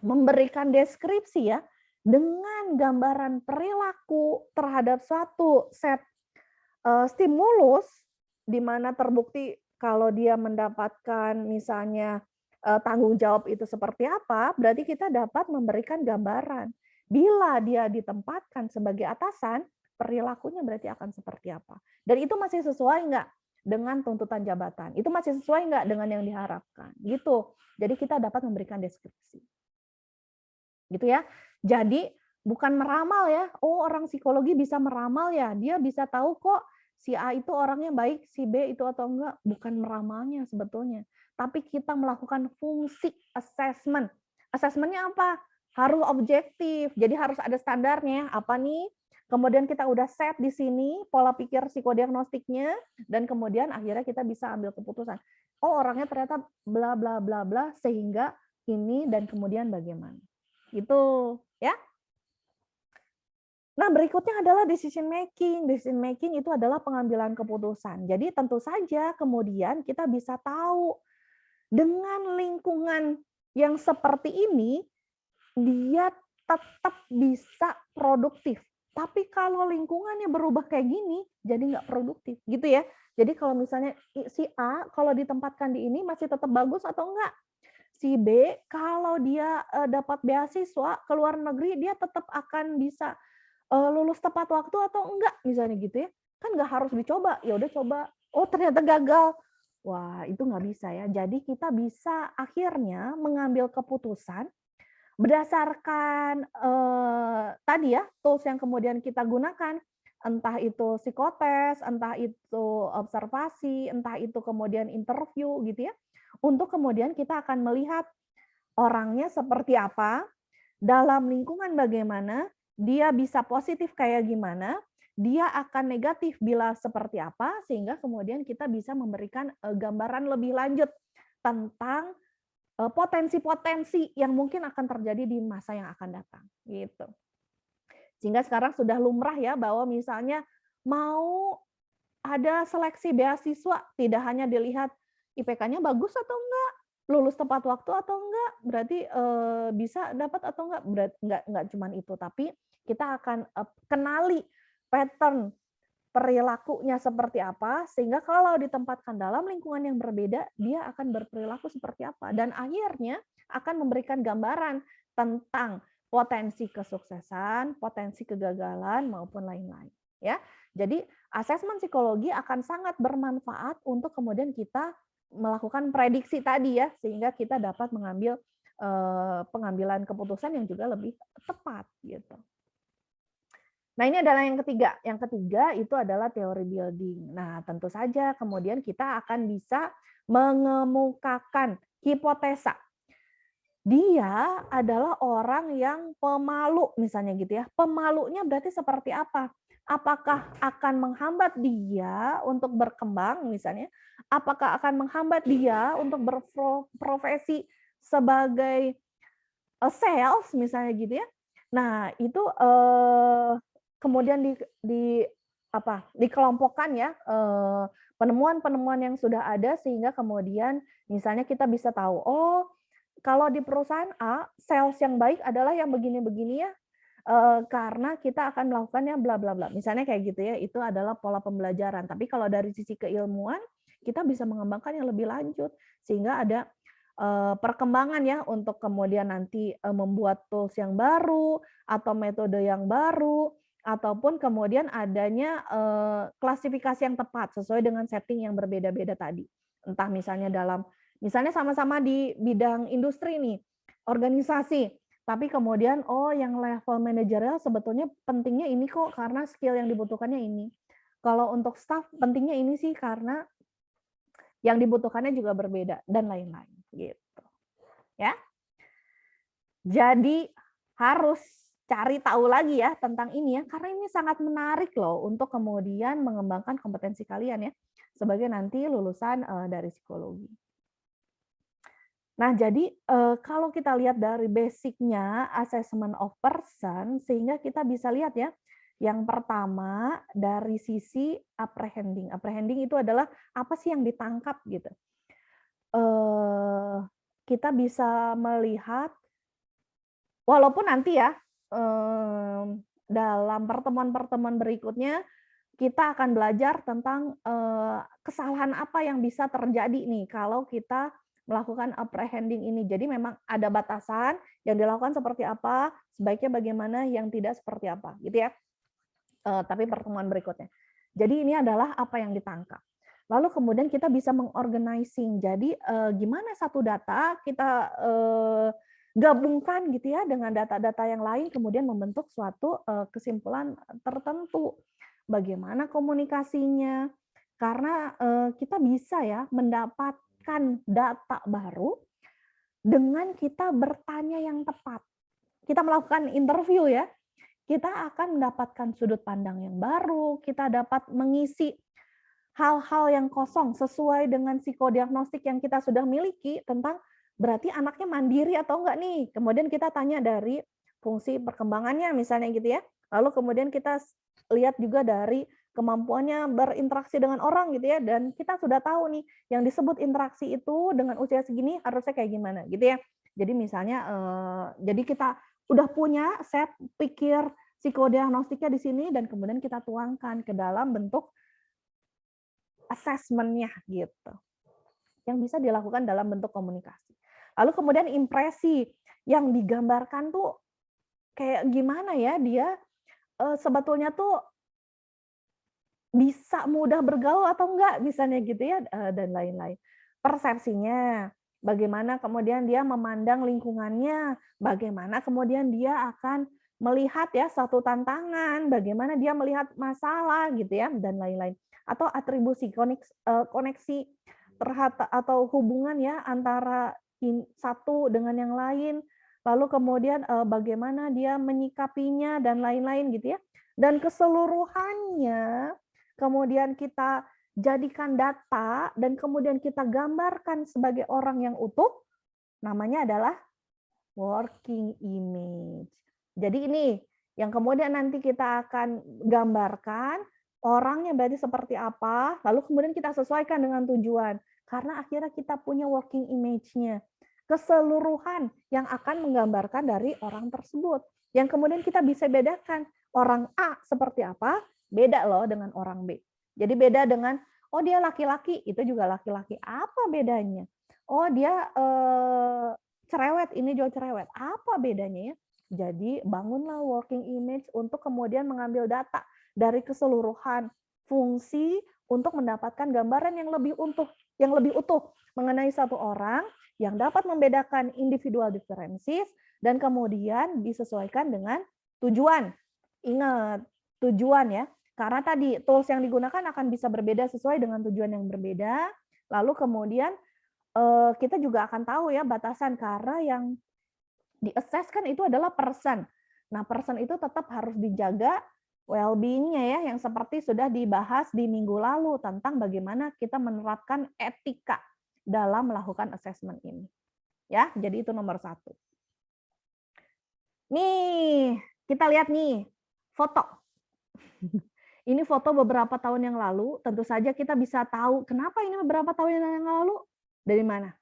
memberikan deskripsi ya dengan gambaran perilaku terhadap suatu set stimulus di mana terbukti kalau dia mendapatkan misalnya tanggung jawab itu seperti apa, berarti kita dapat memberikan gambaran. Bila dia ditempatkan sebagai atasan, perilakunya berarti akan seperti apa. Dan itu masih sesuai nggak dengan tuntutan jabatan. Itu masih sesuai nggak dengan yang diharapkan? Gitu. Jadi kita dapat memberikan deskripsi. Gitu ya. Jadi bukan meramal ya, oh orang psikologi bisa meramal ya, dia bisa tahu kok si A itu orangnya baik, si B itu atau enggak, bukan meramalnya sebetulnya. Tapi kita melakukan fungsi assessment. Assessment-nya apa? Harus objektif, jadi harus ada standarnya, apa nih? Kemudian kita udah set di sini pola pikir psikodiagnostiknya, dan kemudian akhirnya kita bisa ambil keputusan. Oh orangnya ternyata bla bla bla bla, sehingga ini dan kemudian bagaimana. Gitu ya. Nah, berikutnya adalah decision making. Decision making itu adalah pengambilan keputusan. Jadi tentu saja kemudian kita bisa tahu dengan lingkungan yang seperti ini dia tetap bisa produktif. Tapi kalau lingkungannya berubah kayak gini, jadi nggak produktif, gitu ya. Jadi kalau misalnya si A kalau ditempatkan di ini masih tetap bagus atau enggak? Si B kalau dia dapat beasiswa ke luar negeri, dia tetap akan bisa lulus tepat waktu atau enggak, misalnya gitu ya. Kan nggak harus dicoba, ya udah coba, oh ternyata gagal. Wah, itu nggak bisa ya. Jadi kita bisa akhirnya mengambil keputusan berdasarkan tadi ya tools yang kemudian kita gunakan, entah itu psikotes, entah itu observasi, entah itu kemudian interview gitu ya. Untuk kemudian kita akan melihat orangnya seperti apa, dalam lingkungan bagaimana, dia bisa positif kayak gimana, dia akan negatif bila seperti apa, sehingga kemudian kita bisa memberikan gambaran lebih lanjut tentang potensi-potensi yang mungkin akan terjadi di masa yang akan datang, gitu. Sehingga sekarang sudah lumrah ya bahwa misalnya mau ada seleksi beasiswa, tidak hanya dilihat IPK-nya bagus atau enggak, lulus tepat waktu atau enggak, berarti bisa dapat atau enggak, enggak cuman itu, tapi kita akan kenali pattern perilakunya seperti apa, sehingga kalau ditempatkan dalam lingkungan yang berbeda, dia akan berperilaku seperti apa. Dan akhirnya akan memberikan gambaran tentang potensi kesuksesan, potensi kegagalan, maupun lain-lain. Ya, jadi asesmen psikologi akan sangat bermanfaat untuk kemudian kita melakukan prediksi tadi ya, sehingga kita dapat mengambil pengambilan keputusan yang juga lebih tepat gitu. Nah, ini adalah yang ketiga. Yang ketiga itu adalah teori building. Nah, tentu saja kemudian kita akan bisa mengemukakan hipotesa. Dia adalah orang yang pemalu, misalnya gitu ya. Pemalunya berarti seperti apa? Apakah akan menghambat dia untuk berkembang, misalnya? Apakah akan menghambat dia untuk berprofesi sebagai sales, misalnya gitu ya? Nah, itu kemudian dikelompokkan ya penemuan-penemuan yang sudah ada sehingga kemudian misalnya kita bisa tahu, oh kalau di perusahaan A sales yang baik adalah yang begini-begini ya, karena kita akan melakukannya bla bla bla. Misalnya kayak gitu ya, itu adalah pola pembelajaran. Tapi kalau dari sisi keilmuan kita bisa mengembangkan yang lebih lanjut sehingga ada perkembangan ya untuk kemudian nanti membuat tools yang baru atau metode yang baru ataupun kemudian adanya klasifikasi yang tepat sesuai dengan setting yang berbeda-beda tadi. Entah misalnya sama-sama di bidang industri nih, organisasi, tapi kemudian oh yang level manajerial sebetulnya pentingnya ini kok karena skill yang dibutuhkannya ini. Kalau untuk staff pentingnya ini sih karena yang dibutuhkannya juga berbeda dan lain-lain gitu. Ya. Jadi harus cari tahu lagi ya tentang ini ya karena ini sangat menarik loh untuk kemudian mengembangkan kompetensi kalian ya sebagai nanti lulusan dari psikologi. Nah, jadi kalau kita lihat dari basicnya assessment of person sehingga kita bisa lihat ya yang pertama dari sisi apprehending. Apprehending itu adalah apa sih yang ditangkap gitu. Kita bisa melihat, walaupun nanti ya dalam pertemuan-pertemuan berikutnya kita akan belajar tentang kesalahan apa yang bisa terjadi nih kalau kita melakukan apprehending ini. Jadi memang ada batasan yang dilakukan seperti apa, sebaiknya bagaimana, yang tidak seperti apa, gitu ya. Tapi pertemuan berikutnya. Jadi ini adalah apa yang ditangkap. Lalu kemudian kita bisa mengorganizing. Jadi gimana satu data kita gabungkan gitu ya dengan data-data yang lain, kemudian membentuk suatu kesimpulan tertentu. Bagaimana komunikasinya? Karena kita bisa ya mendapatkan data baru dengan kita bertanya yang tepat. Kita melakukan interview ya, kita akan mendapatkan sudut pandang yang baru, kita dapat mengisi hal-hal yang kosong sesuai dengan psikodiagnostik yang kita sudah miliki tentang berarti anaknya mandiri atau enggak nih. Kemudian kita tanya dari fungsi perkembangannya misalnya gitu ya. Lalu kemudian kita lihat juga dari kemampuannya berinteraksi dengan orang gitu ya. Dan kita sudah tahu nih yang disebut interaksi itu dengan usia segini harusnya kayak gimana gitu ya. Jadi misalnya jadi kita udah punya set pikir psikodiagnostiknya di sini dan kemudian kita tuangkan ke dalam bentuk assessment-nya gitu. Yang bisa dilakukan dalam bentuk komunikasi. Lalu kemudian impresi yang digambarkan tuh kayak gimana ya dia sebetulnya tuh bisa mudah bergaul atau enggak misalnya gitu ya dan lain-lain. Persepsinya, bagaimana kemudian dia memandang lingkungannya, bagaimana kemudian dia akan melihat ya suatu tantangan, bagaimana dia melihat masalah gitu ya dan lain-lain. Atau atribusi koneksi terhadap atau hubungan ya antara satu dengan yang lain, lalu kemudian bagaimana dia menyikapinya dan lain-lain gitu ya. Dan keseluruhannya kemudian kita jadikan data dan kemudian kita gambarkan sebagai orang yang utuh, namanya adalah working image. Jadi ini yang kemudian nanti kita akan gambarkan orangnya berarti seperti apa, lalu kemudian kita sesuaikan dengan tujuan. Karena akhirnya kita punya working image-nya. Keseluruhan yang akan menggambarkan dari orang tersebut. Yang kemudian kita bisa bedakan orang A seperti apa, beda loh dengan orang B. Jadi beda dengan, oh dia laki-laki, itu juga laki-laki. Apa bedanya? Oh dia cerewet, ini juga cerewet. Apa bedanya ya? Jadi bangunlah working image untuk kemudian mengambil data dari keseluruhan fungsi untuk mendapatkan gambaran yang lebih utuh mengenai satu orang yang dapat membedakan individual differences dan kemudian disesuaikan dengan tujuan. Ingat, tujuan ya. Karena tadi tools yang digunakan akan bisa berbeda sesuai dengan tujuan yang berbeda. Lalu kemudian kita juga akan tahu ya batasan karena yang di-assess kan itu adalah person. Nah, person itu tetap harus dijaga well-being-nya ya, yang seperti sudah dibahas di minggu lalu tentang bagaimana kita menerapkan etika dalam melakukan assessment ini. Ya, jadi itu nomor 1. Nih, kita lihat nih, foto. Ini foto beberapa tahun yang lalu, tentu saja kita bisa tahu kenapa ini beberapa tahun yang lalu. Dari mana?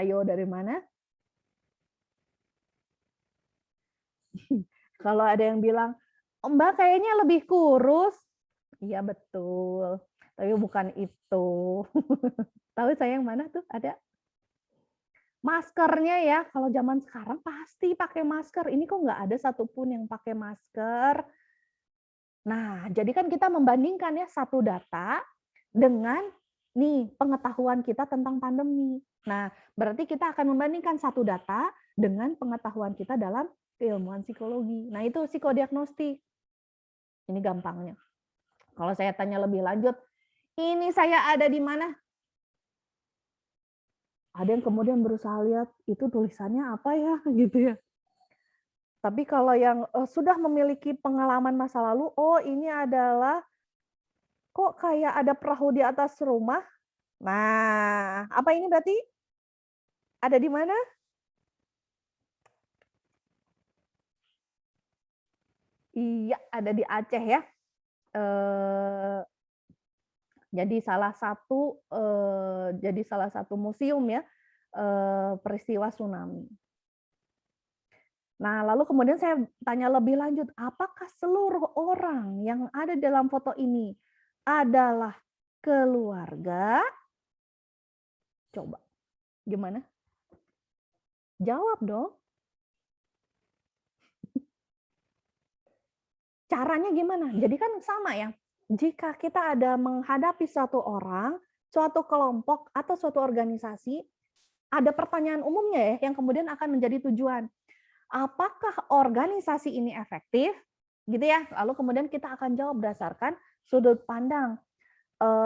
Ayo, dari mana? Kalau ada yang bilang, Mbak kayaknya lebih kurus. Iya betul, tapi bukan itu. Tahu saya yang mana tuh? Ada maskernya ya. Kalau zaman sekarang pasti pakai masker. Ini kok nggak ada satupun yang pakai masker. Nah, jadi kan kita membandingkan ya satu data dengan nih pengetahuan kita tentang pandemi. Nah, berarti kita akan membandingkan satu data dengan pengetahuan kita dalam keilmuan psikologi. Nah, itu psikodiagnostik. Ini gampangnya. Kalau saya tanya lebih lanjut, ini saya ada di mana? Ada yang kemudian berusaha lihat, itu tulisannya apa ya? Gitu ya. Tapi kalau yang sudah memiliki pengalaman masa lalu, oh ini adalah, kok kayak ada perahu di atas rumah? Nah, apa ini berarti? Ada di mana? Iya, ada di Aceh ya. Jadi salah satu museum ya peristiwa tsunami. Nah, lalu kemudian saya tanya lebih lanjut, apakah seluruh orang yang ada dalam foto ini adalah keluarga? Coba, gimana? Jawab dong. Caranya gimana? Jadi kan sama ya. jika kita ada menghadapi suatu orang, suatu kelompok, atau suatu organisasi, ada pertanyaan umumnya ya, yang kemudian akan menjadi tujuan. Apakah organisasi ini efektif? Gitu ya. Lalu kemudian kita akan jawab berdasarkan sudut pandang.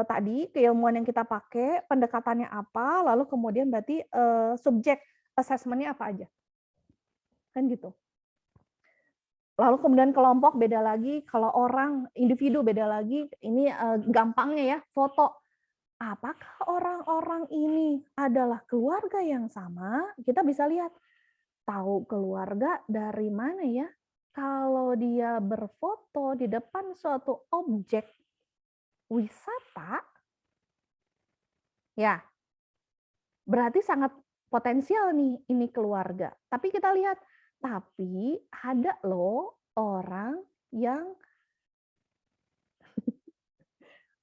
Tadi keilmuan yang kita pakai, pendekatannya apa, lalu kemudian berarti subjek assessment-nya apa aja. Kan gitu. Lalu kemudian kelompok beda lagi, kalau orang, individu beda lagi, ini gampangnya ya, foto. Apakah orang-orang ini adalah keluarga yang sama? Kita bisa lihat, tahu keluarga dari mana ya? Kalau dia berfoto di depan suatu objek wisata, ya berarti sangat potensial nih ini keluarga. Tapi kita lihat, tapi ada loh orang yang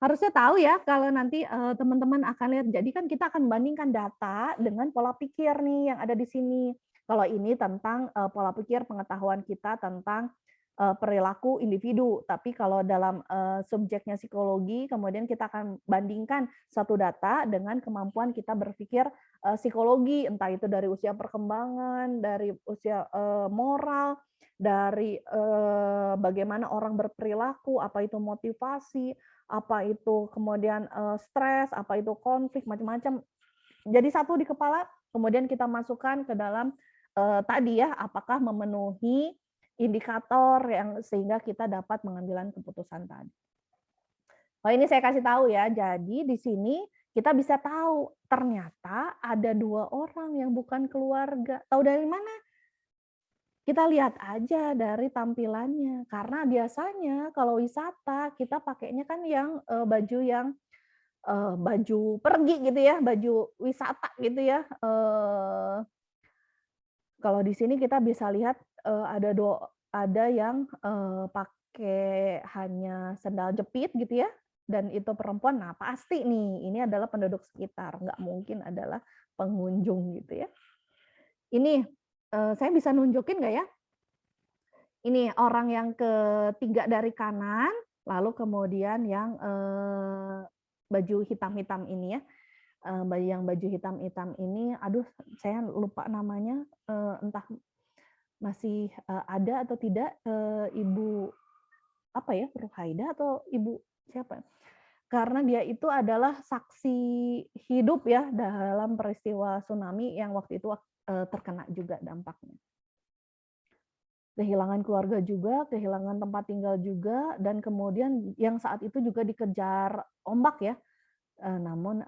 harusnya tahu ya kalau nanti teman-teman akan lihat. Jadi kan kita akan bandingkan data dengan pola pikir nih yang ada di sini. Kalau ini tentang pola pikir pengetahuan kita tentang perilaku individu. Tapi kalau dalam subjeknya psikologi, kemudian kita akan bandingkan satu data dengan kemampuan kita berpikir psikologi, entah itu dari usia perkembangan, dari usia moral, dari bagaimana orang berperilaku, apa itu motivasi, apa itu kemudian stres, apa itu konflik, macam-macam. Jadi satu di kepala, kemudian kita masukkan ke dalam tadi ya, apakah memenuhi indikator yang sehingga kita dapat mengambil keputusan tadi. Oh, ini saya kasih tahu ya. Jadi di sini kita bisa tahu ternyata ada 2 orang yang bukan keluarga. Tahu dari mana? Kita lihat aja dari tampilannya. Karena biasanya kalau wisata kita pakainya kan yang baju yang baju pergi gitu ya, baju wisata gitu ya. Kalau di sini kita bisa lihat ada yang pakai hanya sendal jepit gitu ya, dan itu perempuan. Nah pasti nih ini adalah penduduk sekitar, nggak mungkin adalah pengunjung gitu ya. Ini saya bisa nunjukin nggak ya? Ini orang yang ketiga dari kanan, lalu kemudian yang baju hitam-hitam ini ya. Yang baju hitam-hitam ini, aduh saya lupa namanya, entah masih ada atau tidak, Ibu apa ya, Ruhaida atau Ibu siapa? Karena dia itu adalah saksi hidup ya dalam peristiwa tsunami yang waktu itu terkena juga dampaknya. Kehilangan keluarga juga, kehilangan tempat tinggal juga, dan kemudian yang saat itu juga dikejar ombak ya. Namun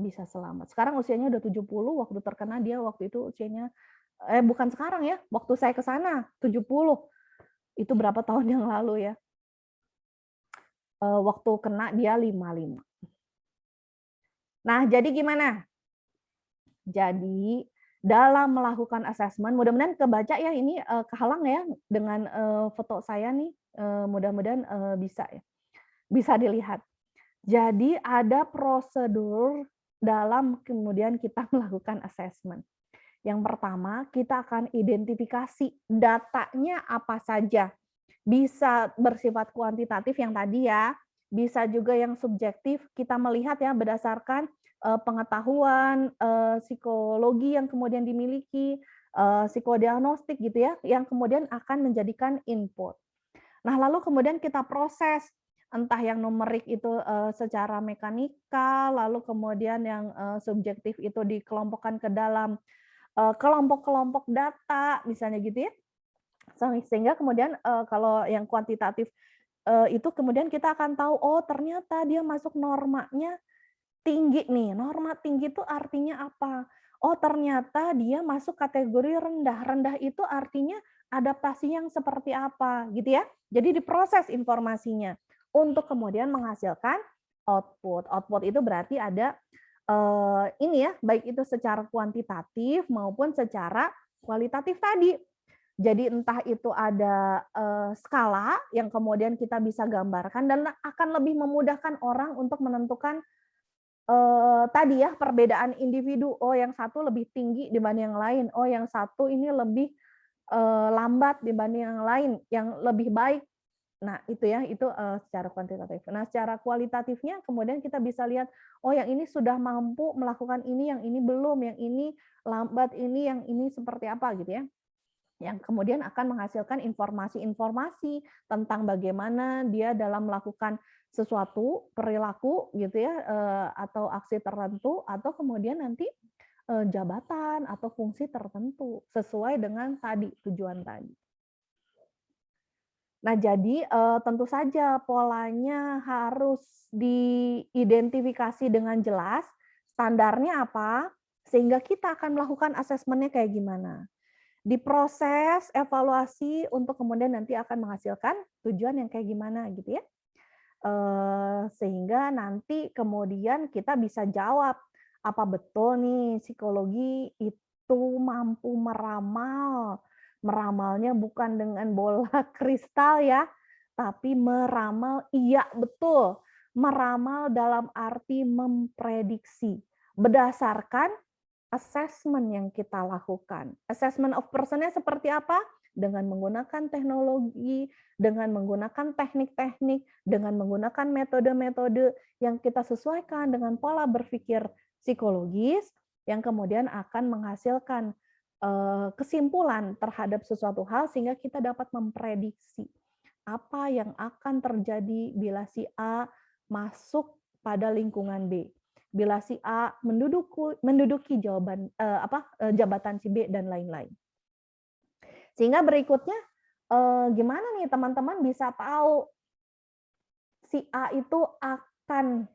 bisa selamat. Sekarang usianya udah 70, waktu terkena dia waktu itu usianya bukan sekarang ya, waktu saya ke sana 70. Itu berapa tahun yang lalu ya. Waktu kena dia 55. Nah, jadi gimana? Jadi dalam melakukan asesmen, mudah-mudahan kebaca ya ini kehalang ya dengan foto saya nih, mudah-mudahan bisa ya, bisa dilihat. Jadi ada prosedur dalam kemudian kita melakukan assessment. Yang pertama, kita akan identifikasi datanya apa saja. Bisa bersifat kuantitatif yang tadi ya, bisa juga yang subjektif, kita melihat ya berdasarkan pengetahuan psikologi yang kemudian dimiliki, psikodiagnostik gitu ya, yang kemudian akan menjadikan input. Nah, lalu kemudian kita proses, entah yang numerik itu secara mekanikal, lalu kemudian yang subjektif itu dikelompokkan ke dalam kelompok-kelompok data, misalnya gitu ya. Sehingga kemudian kalau yang kuantitatif itu kemudian kita akan tahu, oh ternyata dia masuk normanya tinggi nih. Norma tinggi itu artinya apa? Oh ternyata dia masuk kategori rendah. Rendah itu artinya adaptasi yang seperti apa gitu ya. Jadi diproses informasinya untuk kemudian menghasilkan output. Output itu berarti ada ini ya, baik itu secara kuantitatif maupun secara kualitatif tadi. Jadi entah itu ada skala yang kemudian kita bisa gambarkan dan akan lebih memudahkan orang untuk menentukan tadi ya perbedaan individu. Oh yang satu lebih tinggi dibanding yang lain. Oh yang satu ini lebih lambat dibanding yang lain, yang lebih baik Nah, itu ya, itu secara kuantitatif. Nah, secara kualitatifnya kemudian kita bisa lihat, oh yang ini sudah mampu melakukan ini, yang ini belum, yang ini lambat, ini yang ini seperti apa gitu ya. Yang kemudian akan menghasilkan informasi-informasi tentang bagaimana dia dalam melakukan sesuatu, perilaku gitu ya, atau aksi tertentu, atau kemudian nanti jabatan atau fungsi tertentu sesuai dengan tadi, tujuan tadi. Nah, jadi tentu saja polanya harus diidentifikasi dengan jelas, standarnya apa, sehingga kita akan melakukan asesmennya kayak gimana. Diproses, evaluasi untuk kemudian nanti akan menghasilkan tujuan yang kayak gimana gitu ya. Sehingga nanti kemudian kita bisa jawab, apa betul nih psikologi itu mampu meramal. Meramalnya bukan dengan bola kristal ya, tapi meramal, iya betul. Meramal dalam arti memprediksi berdasarkan assessment yang kita lakukan. Assessment of person-nya seperti apa? Dengan menggunakan teknologi, dengan menggunakan teknik-teknik, dengan menggunakan metode-metode yang kita sesuaikan dengan pola berpikir psikologis, yang kemudian akan menghasilkan kesimpulan terhadap sesuatu hal sehingga kita dapat memprediksi apa yang akan terjadi bila si A masuk pada lingkungan B, bila si A menduduki jabatan si B dan lain-lain. Sehingga berikutnya gimana nih teman-teman bisa tahu si A itu akan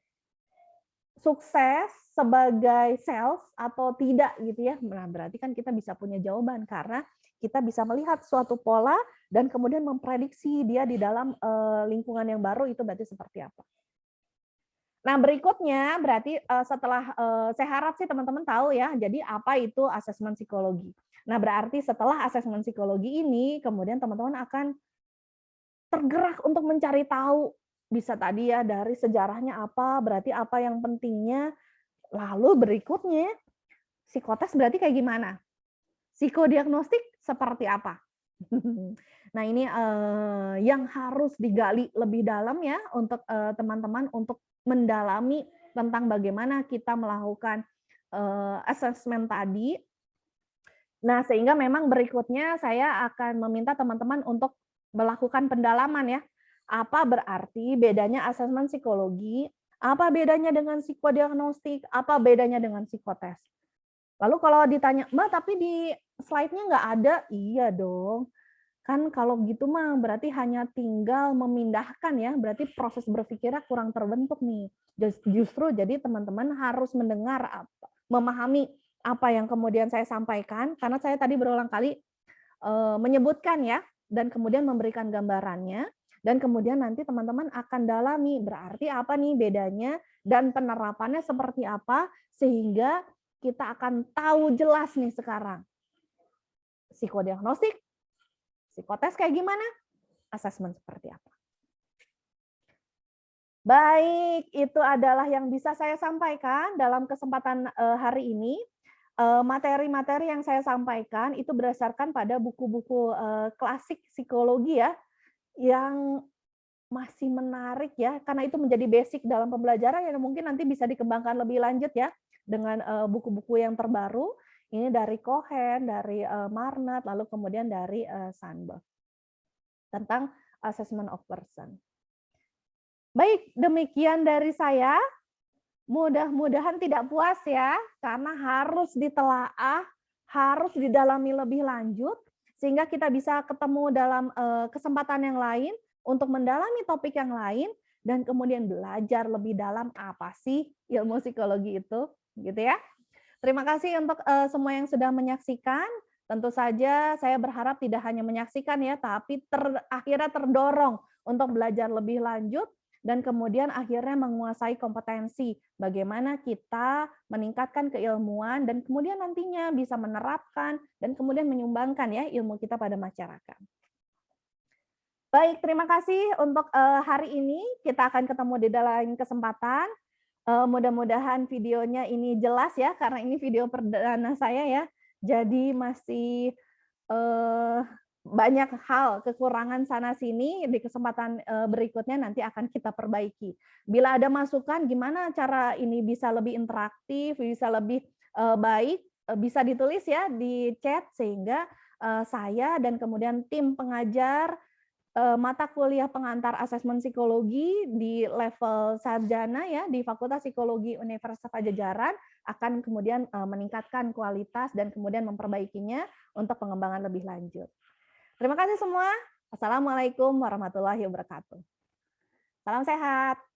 sukses sebagai sales atau tidak gitu ya. Nah, berarti kan kita bisa punya jawaban karena kita bisa melihat suatu pola dan kemudian memprediksi dia di dalam lingkungan yang baru itu berarti seperti apa. Nah, berikutnya berarti setelah saya harap sih teman-teman tahu ya, jadi apa itu asesmen psikologi. Nah, berarti setelah asesmen psikologi ini, kemudian teman-teman akan tergerak untuk mencari tahu. Bisa tadi ya dari sejarahnya apa, berarti apa yang pentingnya. Lalu berikutnya, psikotes berarti kayak gimana? Psikodiagnostik seperti apa? Nah, ini yang harus digali lebih dalam ya untuk teman-teman untuk mendalami tentang bagaimana kita melakukan assessment tadi. Nah, sehingga memang berikutnya saya akan meminta teman-teman untuk melakukan pendalaman ya. Apa berarti bedanya asesmen psikologi, apa bedanya dengan psikodiagnostik, apa bedanya dengan psikotes. Lalu kalau ditanya, Mbak tapi di slide-nya nggak ada, iya dong. Kan kalau gitu mah berarti hanya tinggal memindahkan ya, berarti proses berpikirnya kurang terbentuk nih. Justru jadi teman-teman harus mendengar, memahami apa yang kemudian saya sampaikan, karena saya tadi berulang kali menyebutkan ya, dan kemudian memberikan gambarannya, dan kemudian nanti teman-teman akan dalami, berarti apa nih bedanya, dan penerapannya seperti apa, sehingga kita akan tahu jelas nih sekarang. Psikodiagnostik, psikotes kayak gimana, asesmen seperti apa. Baik, itu adalah yang bisa saya sampaikan dalam kesempatan hari ini. Materi-materi yang saya sampaikan itu berdasarkan pada buku-buku klasik psikologi ya, yang masih menarik ya, karena itu menjadi basic dalam pembelajaran yang mungkin nanti bisa dikembangkan lebih lanjut ya, dengan buku-buku yang terbaru. Ini dari Cohen, dari Marnat, lalu kemudian dari Sandberg. Tentang assessment of person. Baik, demikian dari saya. Mudah-mudahan tidak puas ya, karena harus ditelaah, harus didalami lebih lanjut, sehingga kita bisa ketemu dalam kesempatan yang lain untuk mendalami topik yang lain, dan kemudian belajar lebih dalam apa sih ilmu psikologi itu, gitu ya. Terima kasih untuk semua yang sudah menyaksikan. Tentu saja saya berharap tidak hanya menyaksikan ya, tapi akhirnya terdorong untuk belajar lebih lanjut, dan kemudian akhirnya menguasai kompetensi bagaimana kita meningkatkan keilmuan dan kemudian nantinya bisa menerapkan dan kemudian menyumbangkan ya ilmu kita pada masyarakat. Baik, terima kasih untuk hari ini. Kita akan ketemu di lain kesempatan. Mudah-mudahan videonya ini jelas ya, karena ini video perdana saya ya. Jadi masih banyak hal kekurangan sana sini di kesempatan berikutnya nanti akan kita perbaiki. Bila ada masukan gimana cara ini bisa lebih interaktif, bisa lebih baik, bisa ditulis ya di chat sehingga saya dan kemudian tim pengajar mata kuliah pengantar asesmen psikologi di level sarjana ya di Fakultas Psikologi Universitas Pajajaran akan kemudian meningkatkan kualitas dan kemudian memperbaikinya untuk pengembangan lebih lanjut. Terima kasih semua. Assalamualaikum warahmatullahi wabarakatuh. Salam sehat.